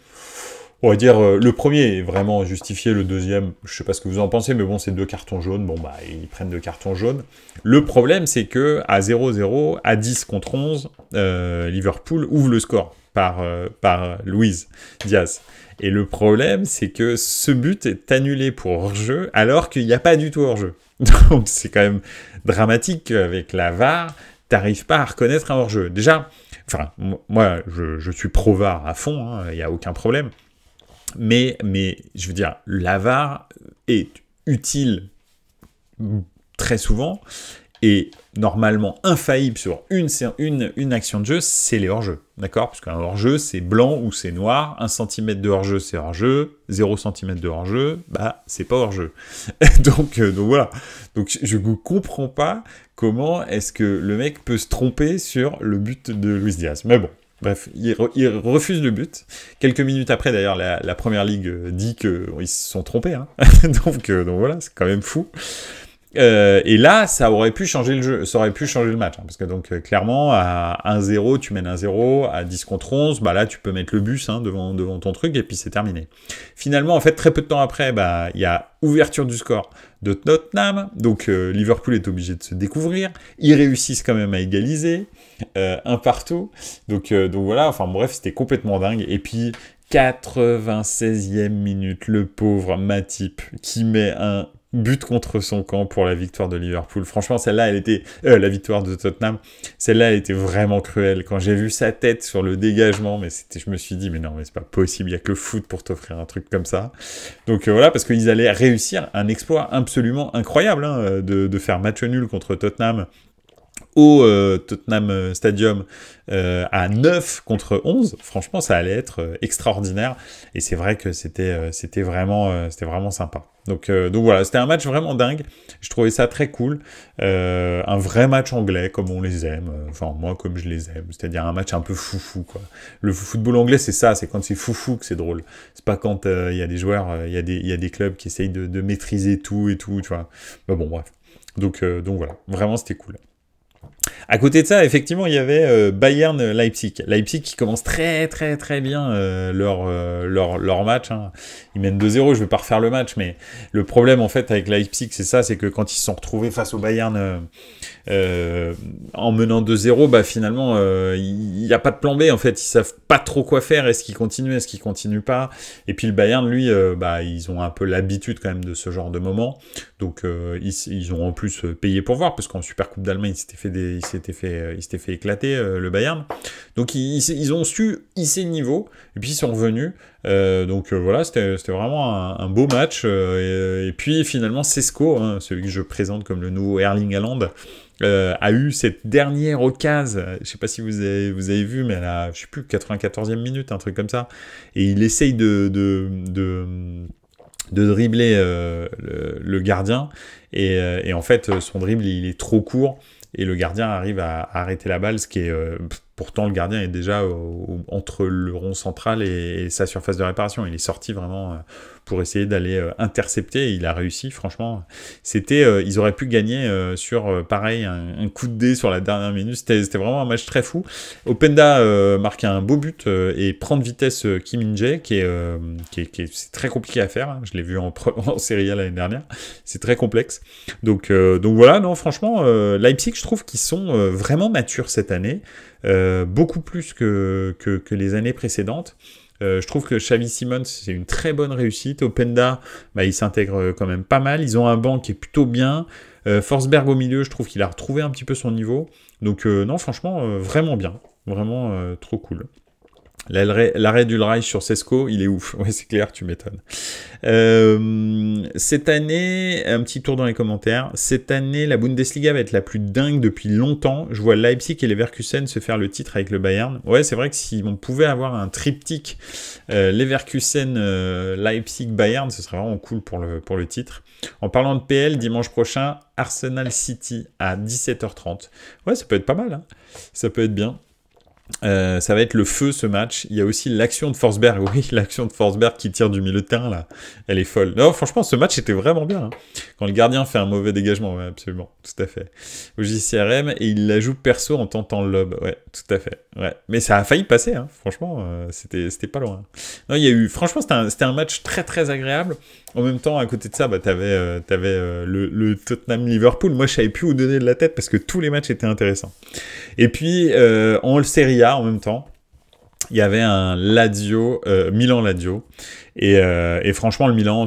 On va dire, le premier est vraiment justifié, le deuxième, je sais pas ce que vous en pensez, mais bon, c'est 2 cartons jaunes, bon bah, ils prennent 2 cartons jaunes. Le problème, c'est que à 0-0, à 10 contre 11, Liverpool ouvre le score par Luis Diaz. Et le problème, c'est que ce but est annulé pour hors-jeu, alors qu'il n'y a pas du tout hors-jeu. Donc c'est quand même dramatique qu'avec la VAR, t'arrives pas à reconnaître un hors-jeu. Déjà, enfin, moi, je suis pro-VAR à fond, il n'y a aucun problème. Mais je veux dire, la VAR est utile très souvent et normalement infaillible sur une action de jeu, c'est les hors-jeux, d'accord? Parce qu'un hors-jeu, c'est blanc ou c'est noir, 1 cm de hors-jeu, c'est hors-jeu, 0 cm de hors-jeu, bah, c'est pas hors-jeu. donc voilà. Donc je ne comprends pas comment est-ce que le mec peut se tromper sur le but de Luis Diaz. Mais bon. Bref, il refuse le but. Quelques minutes après, d'ailleurs, la Première Ligue dit qu'ils se sont trompés. Hein. donc voilà, c'est quand même fou. Et là, ça aurait pu changer le jeu, ça aurait pu changer le match. Hein, parce que donc, clairement, à 1-0, tu mènes 1-0, à 10 contre 11, bah là, tu peux mettre le bus devant ton truc, et puis c'est terminé. Finalement, en fait, très peu de temps après, bah, il y a ouverture du score de Tottenham, donc Liverpool est obligé de se découvrir, ils réussissent quand même à égaliser, un partout, donc voilà, enfin bref, c'était complètement dingue, et puis 96e minute, le pauvre Matip qui met un but contre son camp pour la victoire de Liverpool. Franchement, celle-là, elle était... la victoire de Tottenham, celle-là, elle était vraiment cruelle. Quand j'ai vu sa tête sur le dégagement, mais je me suis dit, mais non, mais c'est pas possible, il y a que le foot pour t'offrir un truc comme ça. Donc voilà, parce qu'ils allaient réussir un exploit absolument incroyable, hein, de faire match nul contre Tottenham au Tottenham Stadium à 9 contre 11, franchement, ça allait être extraordinaire. Et c'est vrai que c'était vraiment sympa. Donc voilà, c'était un match vraiment dingue. Je trouvais ça très cool. Un vrai match anglais, comme on les aime. Enfin, moi, comme je les aime. C'est-à-dire un match un peu foufou, quoi. Le football anglais, c'est ça. C'est quand c'est foufou que c'est drôle. C'est pas quand il y a des joueurs, il y a des clubs qui essayent de maîtriser tout et tout, tu vois. Mais bon, bref. Donc voilà, vraiment, c'était cool. À côté de ça, effectivement, il y avait Bayern-Leipzig. Leipzig qui commence très très très bien leur match. Hein. Ils mènent 2-0, je vais pas refaire le match, mais le problème en fait avec Leipzig, c'est ça, c'est que quand ils se sont retrouvés face au Bayern en menant 2-0, bah finalement, il n'y a pas de plan B en fait. Ils savent pas trop quoi faire. Est-ce qu'ils continuent, est-ce qu'ils continuent pas? Et puis le Bayern, lui, bah ils ont un peu l'habitude quand même de ce genre de moment. Donc ils ont en plus payé pour voir, parce qu'en Super Coupe d'Allemagne, il s'était fait éclater le Bayern. Donc ils ont su hisser le niveau, et puis ils sont revenus. Donc voilà, c'était vraiment un beau match. Et puis finalement, Sesko, hein, celui que je présente comme le nouveau Erling Haaland, a eu cette dernière occasion, je sais pas si vous avez vu, mais elle a, je sais plus, 94e minute, un truc comme ça, et il essaye de dribbler le gardien, et en fait son dribble il est trop court, et le gardien arrive à arrêter la balle, ce qui est... pourtant le gardien est déjà entre le rond central et sa surface de réparation. Il est sorti vraiment pour essayer d'aller intercepter, et il a réussi, franchement. Ils auraient pu gagner sur, pareil, un coup de dé sur la dernière minute. C'était vraiment un match très fou. Openda marque un beau but et prend de vitesse Kim Min-jae, c'est très compliqué à faire. Hein. Je l'ai vu en Serie A l'année dernière. C'est très complexe. Donc voilà, non, franchement, Leipzig, je trouve qu'ils sont vraiment matures cette année. Beaucoup plus que les années précédentes. Je trouve que Xavi Simons, c'est une très bonne réussite. Openda, bah, il s'intègre quand même pas mal. Ils ont un banc qui est plutôt bien. Forsberg au milieu, je trouve qu'il a retrouvé un petit peu son niveau. Donc non, franchement, vraiment bien. Vraiment trop cool. L'arrêt d'Ulreich sur Sesko, il est ouf. Ouais, c'est clair, tu m'étonnes. Cette année, un petit tour dans les commentaires. Cette année, la Bundesliga va être la plus dingue depuis longtemps. Je vois Leipzig et Leverkusen se faire le titre avec le Bayern. Ouais, c'est vrai que si on pouvait avoir un triptyque Leverkusen, Leipzig, Bayern, ce serait vraiment cool pour le titre. En parlant de PL, dimanche prochain, Arsenal City à 17h30. Ouais, ça peut être pas mal. Hein. Ça peut être bien. Ça va être le feu ce match. Il y a aussi l'action de Forsberg. Oui, l'action de Forsberg qui tire du milieu de terrain là. Elle est folle. Non, franchement, ce match était vraiment bien. Hein. Quand le gardien fait un mauvais dégagement, ouais, absolument, tout à fait. Au JCRM et il la joue perso en tentant le lob. Ouais, tout à fait. Ouais, mais ça a failli passer. Hein. Franchement, c'était pas loin. Non, il y a eu. Franchement, c'était un match très très agréable. En même temps, à côté de ça, bah, t'avais le Tottenham-Liverpool. Moi, je savais plus où donner de la tête parce que tous les matchs étaient intéressants. Et puis, en Serie A, en même temps, il y avait un Lazio, Milan-Lazio. Et franchement, le Milan,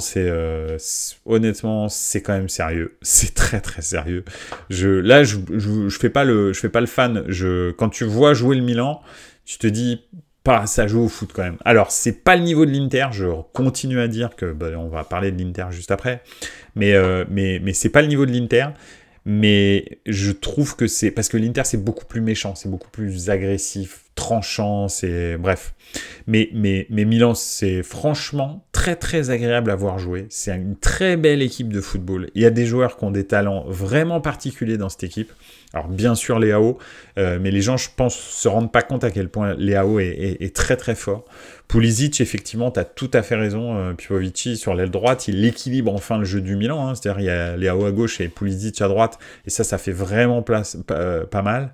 honnêtement, c'est quand même sérieux. C'est très, très sérieux. Je fais pas le fan. Quand tu vois jouer le Milan, tu te dis, pas, ça joue au foot quand même. Alors, c'est pas le niveau de l'Inter. Je continue à dire que, on va parler de l'Inter juste après. Mais c'est pas le niveau de l'Inter. Mais je trouve que c'est... Parce que l'Inter, c'est beaucoup plus méchant, c'est beaucoup plus agressif, tranchant, c'est... Bref. Mais Milan, c'est franchement très, très agréable à voir jouer. C'est une très belle équipe de football. Il y a des joueurs qui ont des talents vraiment particuliers dans cette équipe. Alors, bien sûr, Leao, mais les gens, je pense, se rendent pas compte à quel point Leao est très, très fort. Pulisic, effectivement, tu as tout à fait raison. Pipovici, sur l'aile droite, il équilibre enfin le jeu du Milan. Hein. C'est-à-dire, il y a Leao à gauche et Pulisic à droite. Et ça fait vraiment pas mal.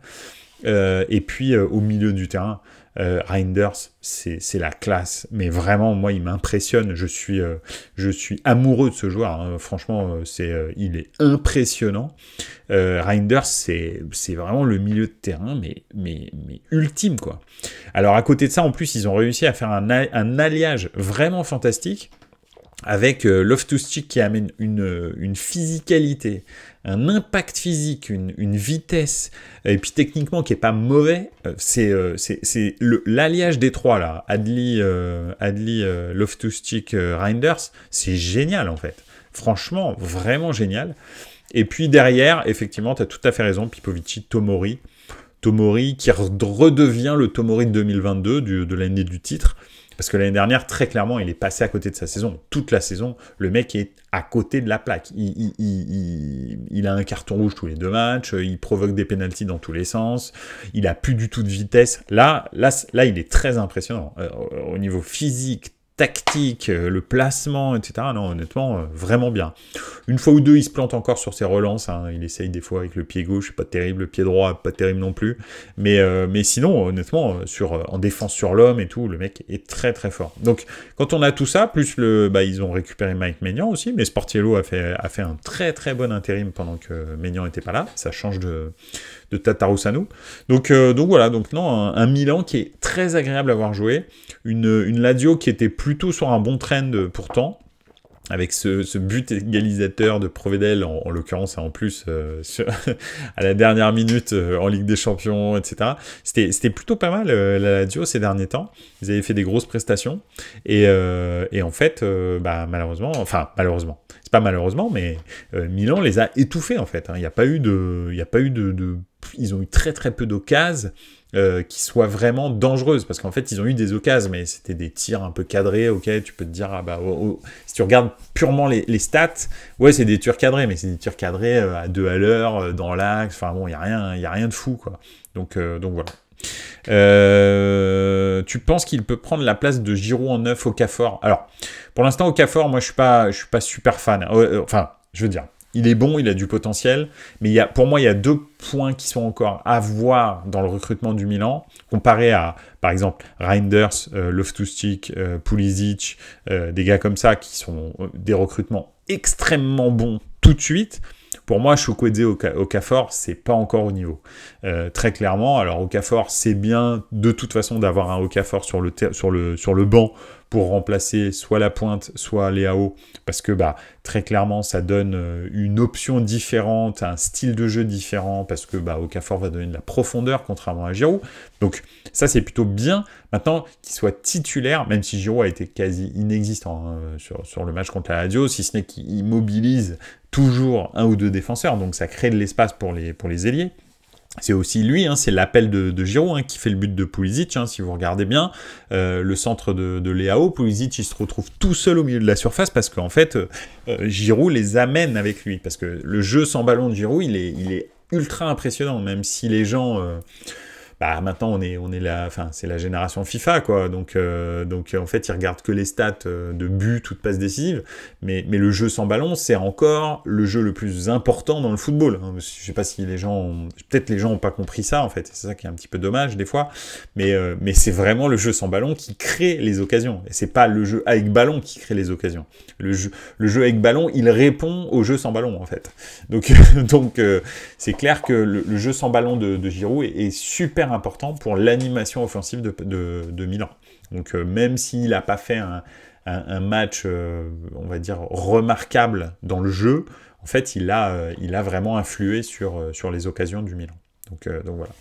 Et puis, au milieu du terrain, Reinders, c'est la classe. Mais vraiment, moi, il m'impressionne. Je suis amoureux de ce joueur. Hein. Franchement, il est impressionnant. Reinders, c'est vraiment le milieu de terrain, mais ultime, quoi. Alors, à côté de ça, en plus, ils ont réussi à faire un alliage vraiment fantastique avec Loftus-Cheek qui amène une physicalité, un impact physique, une vitesse, et puis techniquement qui est pas mauvais. C'est l'alliage des trois là, Adli, Loftus-Cheek, Reinders, c'est génial en fait. Franchement, vraiment génial. Et puis derrière, effectivement, tu as tout à fait raison, Pipovici, Tomori qui redevient le Tomori de 2022, de l'année du titre. Parce que l'année dernière, très clairement, il est passé à côté de sa saison. Toute la saison, le mec est à côté de la plaque. Il a un carton rouge tous les 2 matchs, il provoque des pénaltys dans tous les sens, il a plus du tout de vitesse. Là, il est très impressionnant. Au niveau physique, tactique, le placement, etc. Non, honnêtement, vraiment bien. Une fois ou deux, il se plante encore sur ses relances. Hein. Il essaye des fois avec le pied gauche, pas terrible. Le pied droit, pas terrible non plus. Mais sinon, honnêtement, en défense sur l'homme et tout, le mec est très très fort. Donc, quand on a tout ça, plus ils ont récupéré Mike Maignan aussi, mais Sportiello a fait un très très bon intérim pendant que Maignan n'était pas là. Ça change de Tatarusanu. Donc voilà, donc non, un Milan qui est très agréable à voir jouer, une Lazio qui était plutôt sur un bon trend pourtant, avec ce but égalisateur de Provedel, en l'occurrence, en plus, à la dernière minute, en Ligue des Champions, etc. C'était plutôt pas mal, la Lazio, ces derniers temps. Ils avaient fait des grosses prestations. Et en fait, malheureusement, c'est pas malheureusement, mais Milan les a étouffés, en fait. Hein. Il n'y a pas eu ils ont eu très très peu d'occasions qui soient vraiment dangereuses, parce qu'en fait ils ont eu des occasions, mais c'était des tirs un peu cadrés. Ok, tu peux te dire si tu regardes purement les stats, ouais, c'est des tirs cadrés, mais c'est des tirs cadrés à 2 à l'heure dans l'axe. Enfin bon, il y a rien de fou, quoi. Donc voilà. Tu penses qu'il peut prendre la place de Giroud en neuf au Okafor? Alors, pour l'instant, Okafor, moi je suis pas super fan. Enfin, je veux dire, il est bon, il a du potentiel, mais pour moi, il y a 2 points qui sont encore à voir dans le recrutement du Milan, comparé à, par exemple, Reinders, Loftus-Cheek, Pulisic, des gars comme ça, qui sont des recrutements extrêmement bons tout de suite. Pour moi, Chukwueze Okafor, c'est pas encore au niveau. Très clairement, alors Okafor, c'est bien de toute façon d'avoir un Okafor sur le banc pour remplacer soit la pointe, soit Leao, parce que très clairement, ça donne une option différente, un style de jeu différent, parce que Okafor va donner de la profondeur, contrairement à Giroud. Donc ça, c'est plutôt bien. Maintenant, qu'il soit titulaire, même si Giroud a été quasi inexistant sur le match contre la Lazio, si ce n'est qu'il mobilise toujours 1 ou 2 défenseurs, donc ça crée de l'espace pour les ailiers. C'est aussi lui, hein, c'est l'appel de Giroud qui fait le but de Pulisic, si vous regardez bien, le centre de Leao, Pulisic il se retrouve tout seul au milieu de la surface parce qu'en fait, Giroud les amène avec lui, parce que le jeu sans ballon de Giroud, il est ultra impressionnant, même si les gens bah maintenant on est là, enfin c'est la génération FIFA quoi, donc en fait ils regardent que les stats de buts ou de passes décisives, mais le jeu sans ballon c'est encore le jeu le plus important dans le football. Hein. Je sais pas si peut-être les gens ont pas compris ça en fait, c'est ça qui est un petit peu dommage des fois, mais c'est vraiment le jeu sans ballon qui crée les occasions, et c'est pas le jeu avec ballon qui crée les occasions. Le jeu avec ballon il répond au jeu sans ballon en fait. Donc c'est clair que le jeu sans ballon de Giroud est super important pour l'animation offensive de Milan. Donc même s'il n'a pas fait un match, on va dire, remarquable dans le jeu, en fait, il a vraiment influé sur les occasions du Milan. Donc voilà.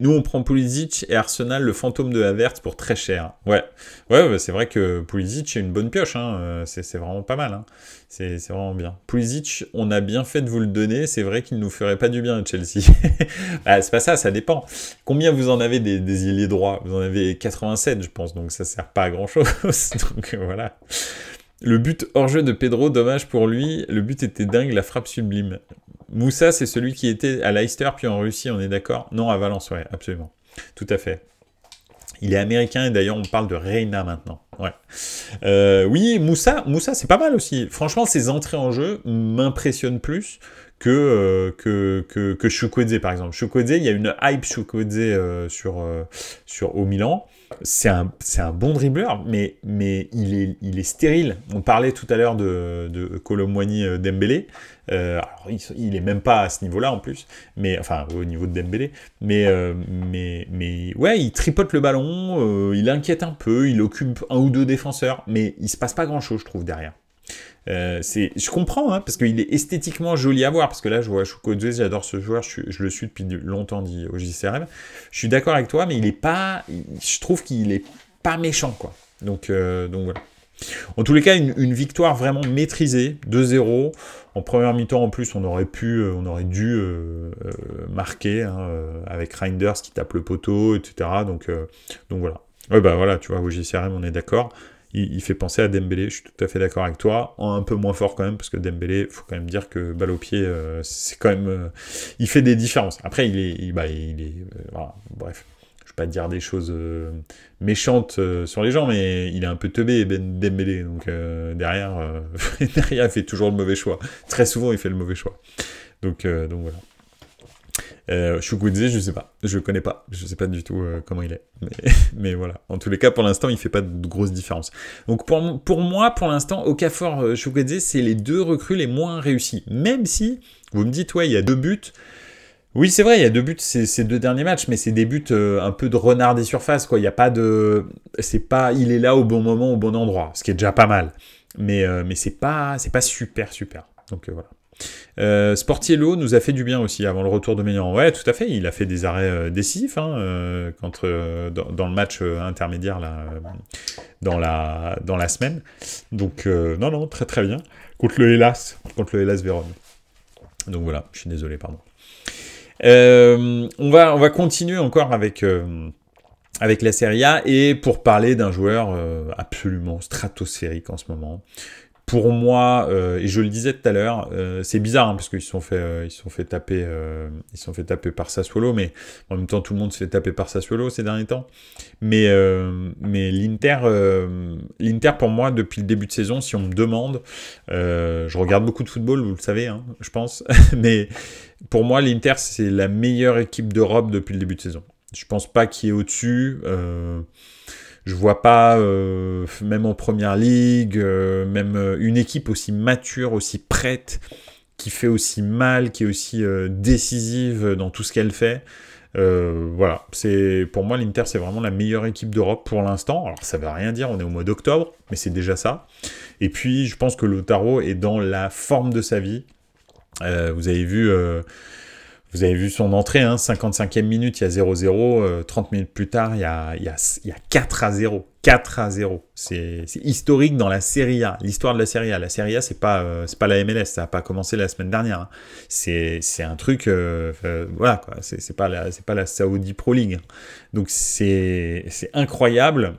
Nous, on prend Pulisic et Arsenal, le fantôme de Havertz, pour très cher. Ouais, c'est vrai que Pulisic est une bonne pioche. Hein. C'est vraiment pas mal. Hein. C'est vraiment bien. Pulisic, on a bien fait de vous le donner. C'est vrai qu'il nous ferait pas du bien à Chelsea. Bah, c'est pas ça, ça dépend. Combien vous en avez des ailiers droits? Vous en avez 87, je pense. Donc ça sert pas à grand-chose. Donc voilà. Le but hors-jeu de Pedro, dommage pour lui. Le but était dingue, la frappe sublime. Moussa, c'est celui qui était à Leicester, puis en Russie, on est d'accord? Non, à Valence, ouais, absolument. Tout à fait. Il est américain, et d'ailleurs, on parle de Reina maintenant. Ouais. Oui, Moussa, c'est pas mal aussi. Franchement, ses entrées en jeu m'impressionnent plus que Chukwueze, par exemple. Chukwueze, il y a une hype Chukwueze au Milan. C'est un bon dribbleur, mais il est stérile. On parlait tout à l'heure de Kolo Muani Dembélé. Alors, il est même pas à ce niveau-là en plus, mais enfin au niveau de Dembélé. Mais ouais, il tripote le ballon, il inquiète un peu, il occupe un ou deux défenseurs, mais il se passe pas grand-chose, je trouve, derrière. Je comprends, hein, parce qu'il est esthétiquement joli à voir, parce que là, je vois Chukwueze, j'adore ce joueur, je le suis depuis longtemps au JCRM. Je suis d'accord avec toi, mais je trouve qu'il est pas méchant, quoi. Donc voilà. En tous les cas, une victoire vraiment maîtrisée, 2-0. En première mi-temps, en plus, on aurait dû marquer, hein, avec Reinders qui tape le poteau, etc. Donc voilà. Ouais, bah voilà, tu vois, au JCRM, on est d'accord. Il fait penser à Dembélé, je suis tout à fait d'accord avec toi, un peu moins fort quand même, parce que Dembélé, faut quand même dire que balle au pied, c'est quand même... il fait des différences. Après, voilà, bref, je vais pas dire des choses méchantes sur les gens, mais il est un peu teubé, Dembélé, donc derrière, il fait toujours le mauvais choix. Très souvent, il fait le mauvais choix. Donc voilà. Chukwueze, je sais pas, je connais pas, je sais pas du tout comment il est, mais voilà. En tous les cas, pour l'instant, il fait pas de grosses différences. Donc pour moi, pour l'instant, Okafor, Chukwueze, c'est les deux recrues les moins réussies. Même si vous me dites, ouais, il y a 2 buts. Oui, c'est vrai, il y a 2 buts ces 2 derniers matchs, mais c'est des buts un peu de renard des surfaces, quoi. Il y a pas de, il est là au bon moment, au bon endroit, ce qui est déjà pas mal. Mais c'est pas super. Donc voilà. Sportiello nous a fait du bien aussi avant le retour de Maignan. Ouais, tout à fait, il a fait des arrêts décisifs hein, dans le match intermédiaire là, dans la semaine. Donc non, très très bien. Contre le Hellas Vérone. Donc voilà, je suis désolé, pardon. On va continuer encore avec la Serie A et pour parler d'un joueur absolument stratosphérique en ce moment. Pour moi, et je le disais tout à l'heure, c'est bizarre hein, parce qu'ils se sont fait taper par Sassuolo, mais en même temps tout le monde se fait taper par Sassuolo ces derniers temps. Mais l'Inter pour moi depuis le début de saison, si on me demande, je regarde beaucoup de football, vous le savez, hein, je pense, mais pour moi l'Inter c'est la meilleure équipe d'Europe depuis le début de saison. Je pense pas qu'il y ait au-dessus. Je vois pas, même en première ligue, même une équipe aussi mature, aussi prête, qui fait aussi mal, qui est aussi décisive dans tout ce qu'elle fait. Voilà, pour moi l'Inter c'est vraiment la meilleure équipe d'Europe pour l'instant. Alors ça veut rien dire, on est au mois d'octobre, mais c'est déjà ça. Et puis je pense que Lautaro est dans la forme de sa vie. Vous avez vu son entrée, hein, 55e minute, il y a 0-0, 30 minutes plus tard, il y a 4-0. 4-0. C'est historique dans la Serie A, l'histoire de la Serie A. La Serie A, c'est pas la MLS, ça a pas commencé la semaine dernière. Hein. C'est un truc, voilà quoi. C'est pas la Saudi Pro League. Donc c'est incroyable.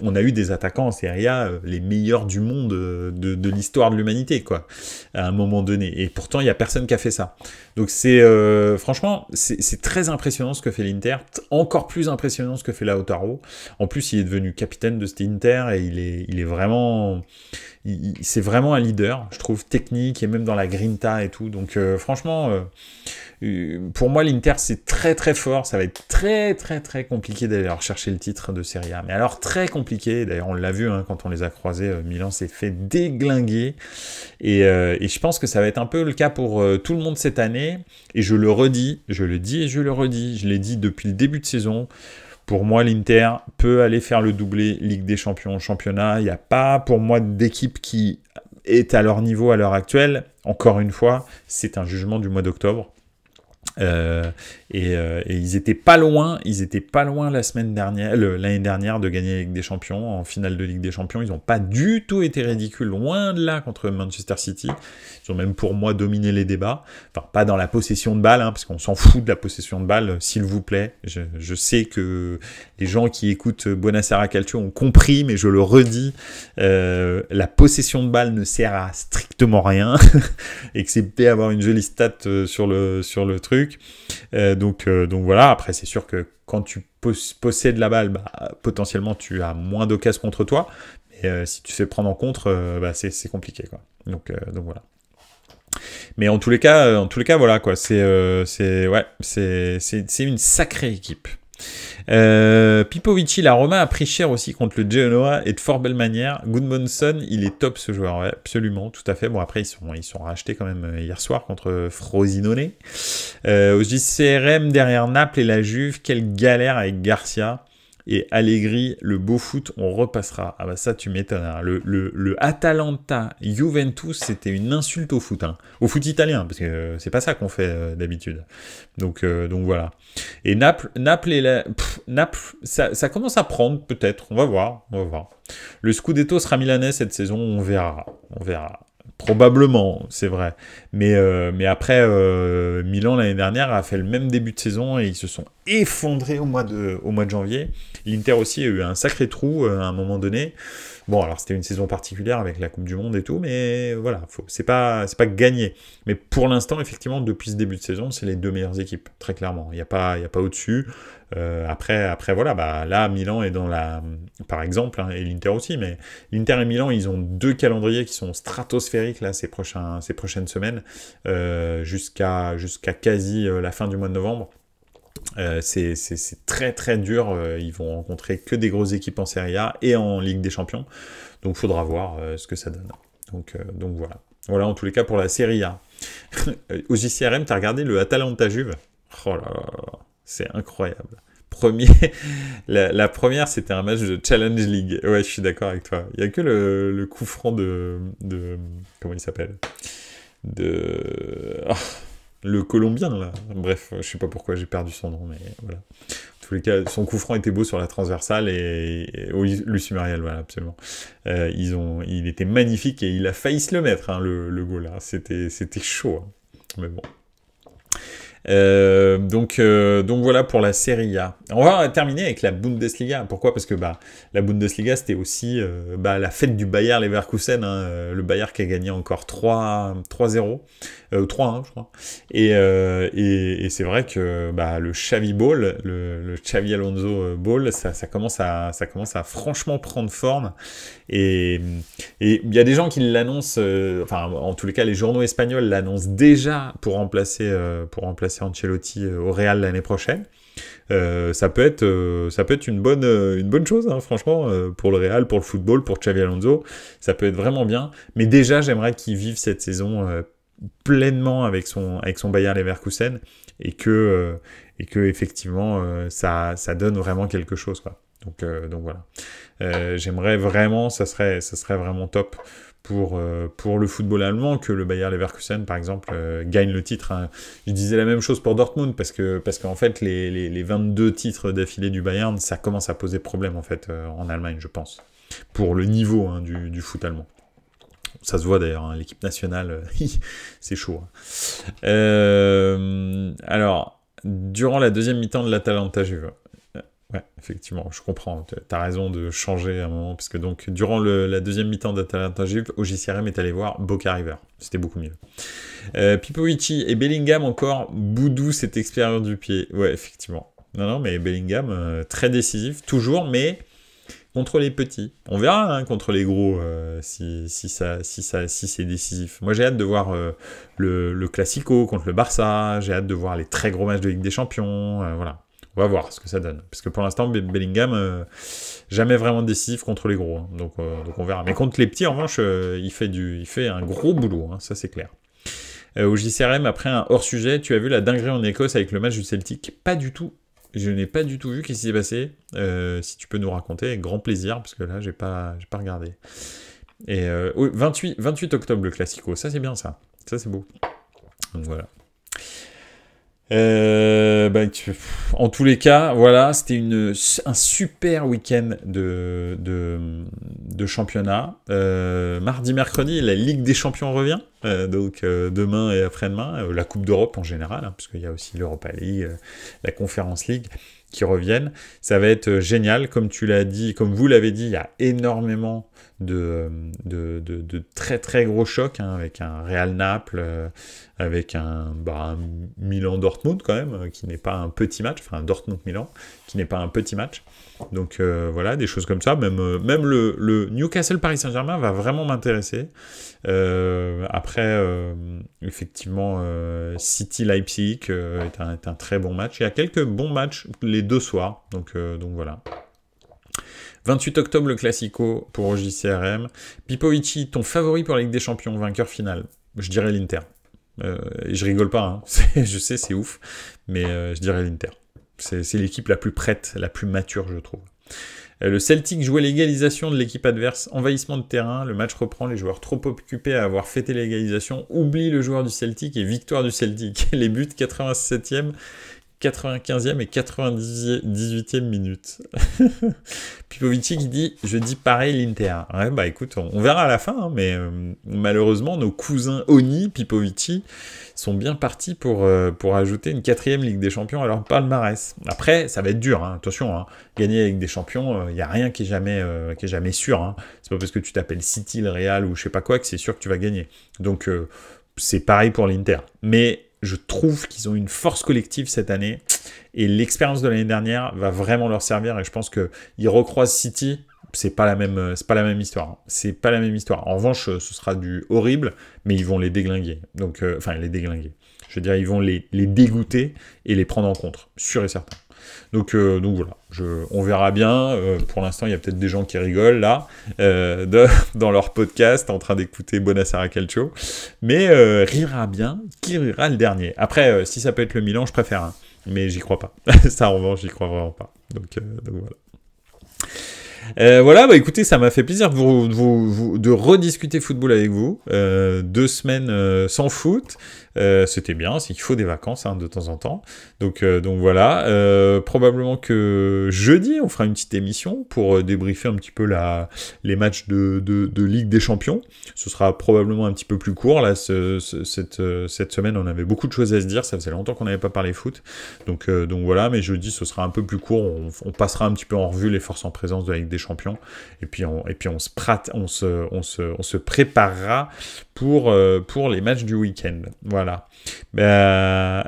On a eu des attaquants en Serie A, les meilleurs du monde de l'histoire de l'humanité, quoi, à un moment donné. Et pourtant, il y a personne qui a fait ça. Donc franchement, c'est très impressionnant ce que fait l'Inter, encore plus impressionnant ce que fait Lautaro. En plus, il est devenu capitaine de cet Inter et il est vraiment, c'est vraiment un leader, je trouve, technique et même dans la grinta et tout. Donc franchement, pour moi, l'Inter, c'est très très fort. Ça va être très très très compliqué d'aller rechercher le titre de Serie A. Mais alors très compliqué. D'ailleurs, on l'a vu hein, quand on les a croisés. Milan s'est fait déglinguer. Et je pense que ça va être un peu le cas pour tout le monde cette année. Et je le redis, je le dis et je le redis. Je l'ai dit depuis le début de saison. Pour moi, l'Inter peut aller faire le doublé Ligue des Champions, championnat. Il n'y a pas, pour moi, d'équipe qui est à leur niveau à l'heure actuelle. Encore une fois, c'est un jugement du mois d'octobre. Et ils étaient pas loin la semaine dernière, l'année dernière de gagner la Ligue des Champions, en finale de Ligue des Champions. Ils n'ont pas du tout été ridicules, loin de là, contre Manchester City. Ils ont même pour moi dominé les débats. Enfin, pas dans la possession de balle, hein, parce qu'on s'en fout de la possession de balle, s'il vous plaît. Je sais que les gens qui écoutent Buonasera Calcio ont compris, mais je le redis, la possession de balle ne sert à strictement rien, excepté avoir une jolie stat sur le truc. Donc voilà, après c'est sûr que quand tu possèdes la balle, potentiellement tu as moins d'occasions contre toi, mais si tu fais prendre en contre, c'est compliqué, quoi. Donc voilà. Mais en tous les cas voilà quoi, c'est une sacrée équipe. Pipovici, la Roma a pris cher aussi contre le Genoa et de fort belle manière. Gudmundsson, il est top ce joueur, ouais, absolument, tout à fait. Bon après ils sont rachetés quand même hier soir contre Frosinone. Au JCRM derrière Naples et la Juve, quelle galère avec Garcia et Allegri, le beau foot, on repassera. Ah bah ça tu m'étonnes. Hein. Le Atalanta Juventus, c'était une insulte au foot, hein. Au foot italien, parce que c'est pas ça qu'on fait d'habitude. Donc voilà. Et Naples, ça commence à prendre peut-être. On va voir. Le Scudetto sera milanais cette saison, on verra. Probablement, c'est vrai. Mais après, Milan l'année dernière a fait le même début de saison et ils se sont effondrés au mois de janvier. L'Inter aussi a eu un sacré trou à un moment donné. Bon, alors c'était une saison particulière avec la Coupe du Monde et tout, mais voilà, c'est pas gagné. Mais pour l'instant, effectivement, depuis ce début de saison, c'est les deux meilleures équipes, très clairement. Il y a pas au-dessus. Après, voilà, là, Milan est dans par exemple, hein, et l'Inter aussi, mais l'Inter et Milan, ils ont deux calendriers qui sont stratosphériques là ces prochaines semaines, jusqu'à quasi la fin du mois de novembre. C'est très très dur, ils vont rencontrer que des grosses équipes en Serie A et en Ligue des Champions, donc faudra voir ce que ça donne. Donc voilà en tous les cas pour la Serie A. Au JCRM, t'as regardé le Atalanta Juve? Oh là là, c'est incroyable. La première, c'était un match de Challenge League. Ouais, je suis d'accord avec toi. Il n'y a que le coup franc de comment il s'appelle, le Colombien, là. Bref, je sais pas pourquoi j'ai perdu son nom, mais voilà. En tous les cas, son coup franc était beau sur la transversale et Lucie Mariel, voilà, absolument. Il était magnifique et il a failli se le mettre, hein, le goal, là. C'était chaud, hein. Mais bon. Donc voilà pour la Serie A. On va terminer avec la Bundesliga. Pourquoi? Parce que la Bundesliga, c'était aussi la fête du Bayer Leverkusen, hein, le Bayer qui a gagné encore 3-0, 3-1 je crois. Et c'est vrai que le Xavi Ball, le Xavi Alonso Ball, ça commence à franchement prendre forme. Et il y a des gens qui l'annoncent, en tous les cas les journaux espagnols l'annoncent déjà pour remplacer Ancelotti au Real l'année prochaine. Ça peut être une bonne chose, hein, franchement, pour le Real, pour le football, pour Xavi Alonso, ça peut être vraiment bien. Mais déjà, j'aimerais qu'il vive cette saison pleinement avec son Bayer Leverkusen et que effectivement ça donne vraiment quelque chose, quoi. Donc voilà. J'aimerais vraiment, ça serait vraiment top pour le football allemand que le Bayer Leverkusen, par exemple, gagne le titre. Hein. Je disais la même chose pour Dortmund, parce qu'en fait, les 22 titres d'affilée du Bayern, ça commence à poser problème, en fait, en Allemagne, je pense, pour le niveau hein, du foot allemand. Ça se voit d'ailleurs, hein, l'équipe nationale, c'est chaud. Hein. Alors, durant la deuxième mi-temps de l'Atalanta Juve, ouais, effectivement, je comprends. T'as raison de changer à un moment, parce que donc, durant la deuxième mi-temps d'Atalanta Juve, OJCRM est allé voir Boca River. C'était beaucoup mieux. Pipovici et Bellingham encore, Boudou cette expérience du pied. Ouais, effectivement. Non, mais Bellingham, très décisif, toujours, mais contre les petits. On verra hein, contre les gros si c'est décisif. Moi, j'ai hâte de voir le Classico contre le Barça. J'ai hâte de voir les très gros matchs de Ligue des Champions. Voilà. On va voir ce que ça donne. Parce que pour l'instant, Bellingham, jamais vraiment décisif contre les gros. Hein. Donc on verra. Mais contre les petits, en revanche, il fait un gros boulot. Hein, ça, c'est clair. Au JCRM, après un hors-sujet, tu as vu la dinguerie en Écosse avec le match du Celtic? Pas du tout. Je n'ai pas du tout vu qu'est-ce qui s'est passé. Si tu peux nous raconter, avec grand plaisir, parce que là, j'ai pas regardé. Et 28 octobre, le Classico. Ça, c'est bien, ça. Ça, c'est beau. Donc, voilà. En tous les cas, voilà, c'était un super week-end de championnat. Mardi, mercredi, la Ligue des Champions revient. Donc demain et après-demain, la Coupe d'Europe en général, hein, parce qu'il y a aussi l'Europa League, la Conference League qui reviennent. Ça va être génial, comme tu l'as dit, comme vous l'avez dit, il y a énormément de très très gros chocs, hein, avec un Real Naples, avec un Milan-Dortmund quand même, qui n'est pas un petit match, enfin un Dortmund-Milan, qui n'est pas un petit match. Donc voilà, des choses comme ça. Même le Newcastle-Paris Saint-Germain va vraiment m'intéresser. Après, effectivement, City-Leipzig est un très bon match. Il y a quelques bons matchs les deux soirs, donc voilà. 28 octobre, le Classico pour JCRM. Pipovici, ton favori pour la Ligue des Champions, vainqueur final? Je dirais l'Inter. Et je rigole pas, hein. Je sais, c'est ouf, mais je dirais l'Inter. C'est l'équipe la plus prête, la plus mature, je trouve. Le Celtic jouait l'égalisation de l'équipe adverse, envahissement de terrain, le match reprend, les joueurs trop occupés à avoir fêté l'égalisation, oublie le joueur du Celtic et victoire du Celtic. Les buts 87e, 95e et 98e minute. Pipovici qui dit « Je dis pareil l'Inter ». Ouais, bah écoute, on verra à la fin, hein, mais malheureusement, nos cousins Oni, Pipovici, sont bien partis pour ajouter une 4e Ligue des Champions à leur palmarès. Après, ça va être dur, hein, attention, hein, gagner la Ligue des Champions, il n'y a rien qui est jamais sûr. Hein. C'est pas parce que tu t'appelles City, le Real ou je sais pas quoi que c'est sûr que tu vas gagner. Donc, c'est pareil pour l'Inter. Mais je trouve qu'ils ont une force collective cette année et l'expérience de l'année dernière va vraiment leur servir et je pense qu'ils recroisent City, c'est pas la même histoire. Hein. C'est pas la même histoire. En revanche, ce sera du horrible, mais ils vont les déglinguer. Donc, les déglinguer. Je veux dire, ils vont les dégoûter et les prendre en compte, sûr et certain. Donc voilà, on verra bien. Pour l'instant, il y a peut-être des gens qui rigolent là, dans leur podcast, en train d'écouter Buonasera Calcio. Mais rira bien, qui rira le dernier. Après, si ça peut être le Milan, je préfère. Hein. Mais j'y crois pas. Ça, en revanche, j'y crois vraiment pas. Donc voilà. Voilà, bah écoutez, ça m'a fait plaisir de rediscuter football avec vous. 2 semaines sans foot. C'était bien, c'est qu'il faut des vacances hein, de temps en temps. Donc voilà, probablement que jeudi, on fera une petite émission pour débriefer un petit peu les matchs de Ligue des Champions. Ce sera probablement un petit peu plus court. Là, cette semaine, on avait beaucoup de choses à se dire. Ça faisait longtemps qu'on n'avait pas parlé foot. Donc voilà, mais jeudi, ce sera un peu plus court. On passera un petit peu en revue les forces en présence de la Ligue des Champions. Et puis on se préparera pour les matchs du week-end. Voilà.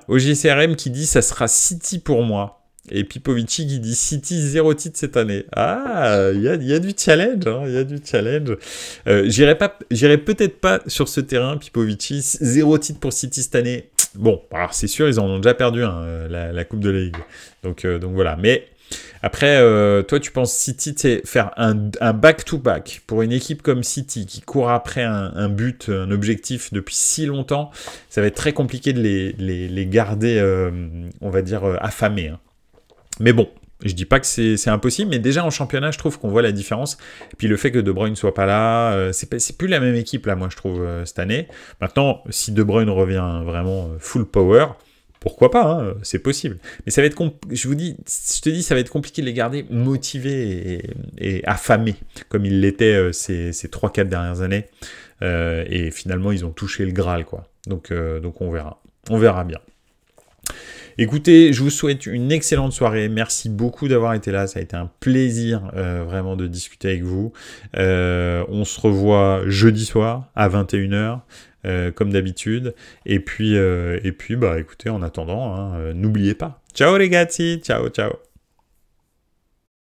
OJCRM qui dit ça sera City pour moi. Et Pipovici qui dit City 0 titre cette année. Ah, il y a du challenge, hein, il y a du challenge. J'irai peut-être pas sur ce terrain, Pipovici. 0 titre pour City cette année. Bon, alors c'est sûr, ils en ont déjà perdu la Coupe de la Ligue. Donc voilà. Mais après, toi, tu penses City, faire un back-to-back pour une équipe comme City qui court après un but, un objectif depuis si longtemps, ça va être très compliqué de les garder, on va dire, affamés. Hein. Mais bon, Je dis pas que c'est impossible, mais déjà en championnat, je trouve qu'on voit la différence. Et puis le fait que De Bruyne soit pas là, c'est plus la même équipe là, moi je trouve cette année. Maintenant, si De Bruyne revient vraiment full power, pourquoi pas, hein, c'est possible. Mais ça va être je te dis, ça va être compliqué de les garder motivés et affamés, comme ils l'étaient ces 3-4 dernières années. Et finalement, ils ont touché le Graal, quoi. Donc on verra. On verra bien. Écoutez, je vous souhaite une excellente soirée. Merci beaucoup d'avoir été là. Ça a été un plaisir vraiment de discuter avec vous. On se revoit jeudi soir à 21h. Comme d'habitude. Et puis, bah, écoutez, en attendant, hein, n'oubliez pas. Ciao les gars, ciao, ciao.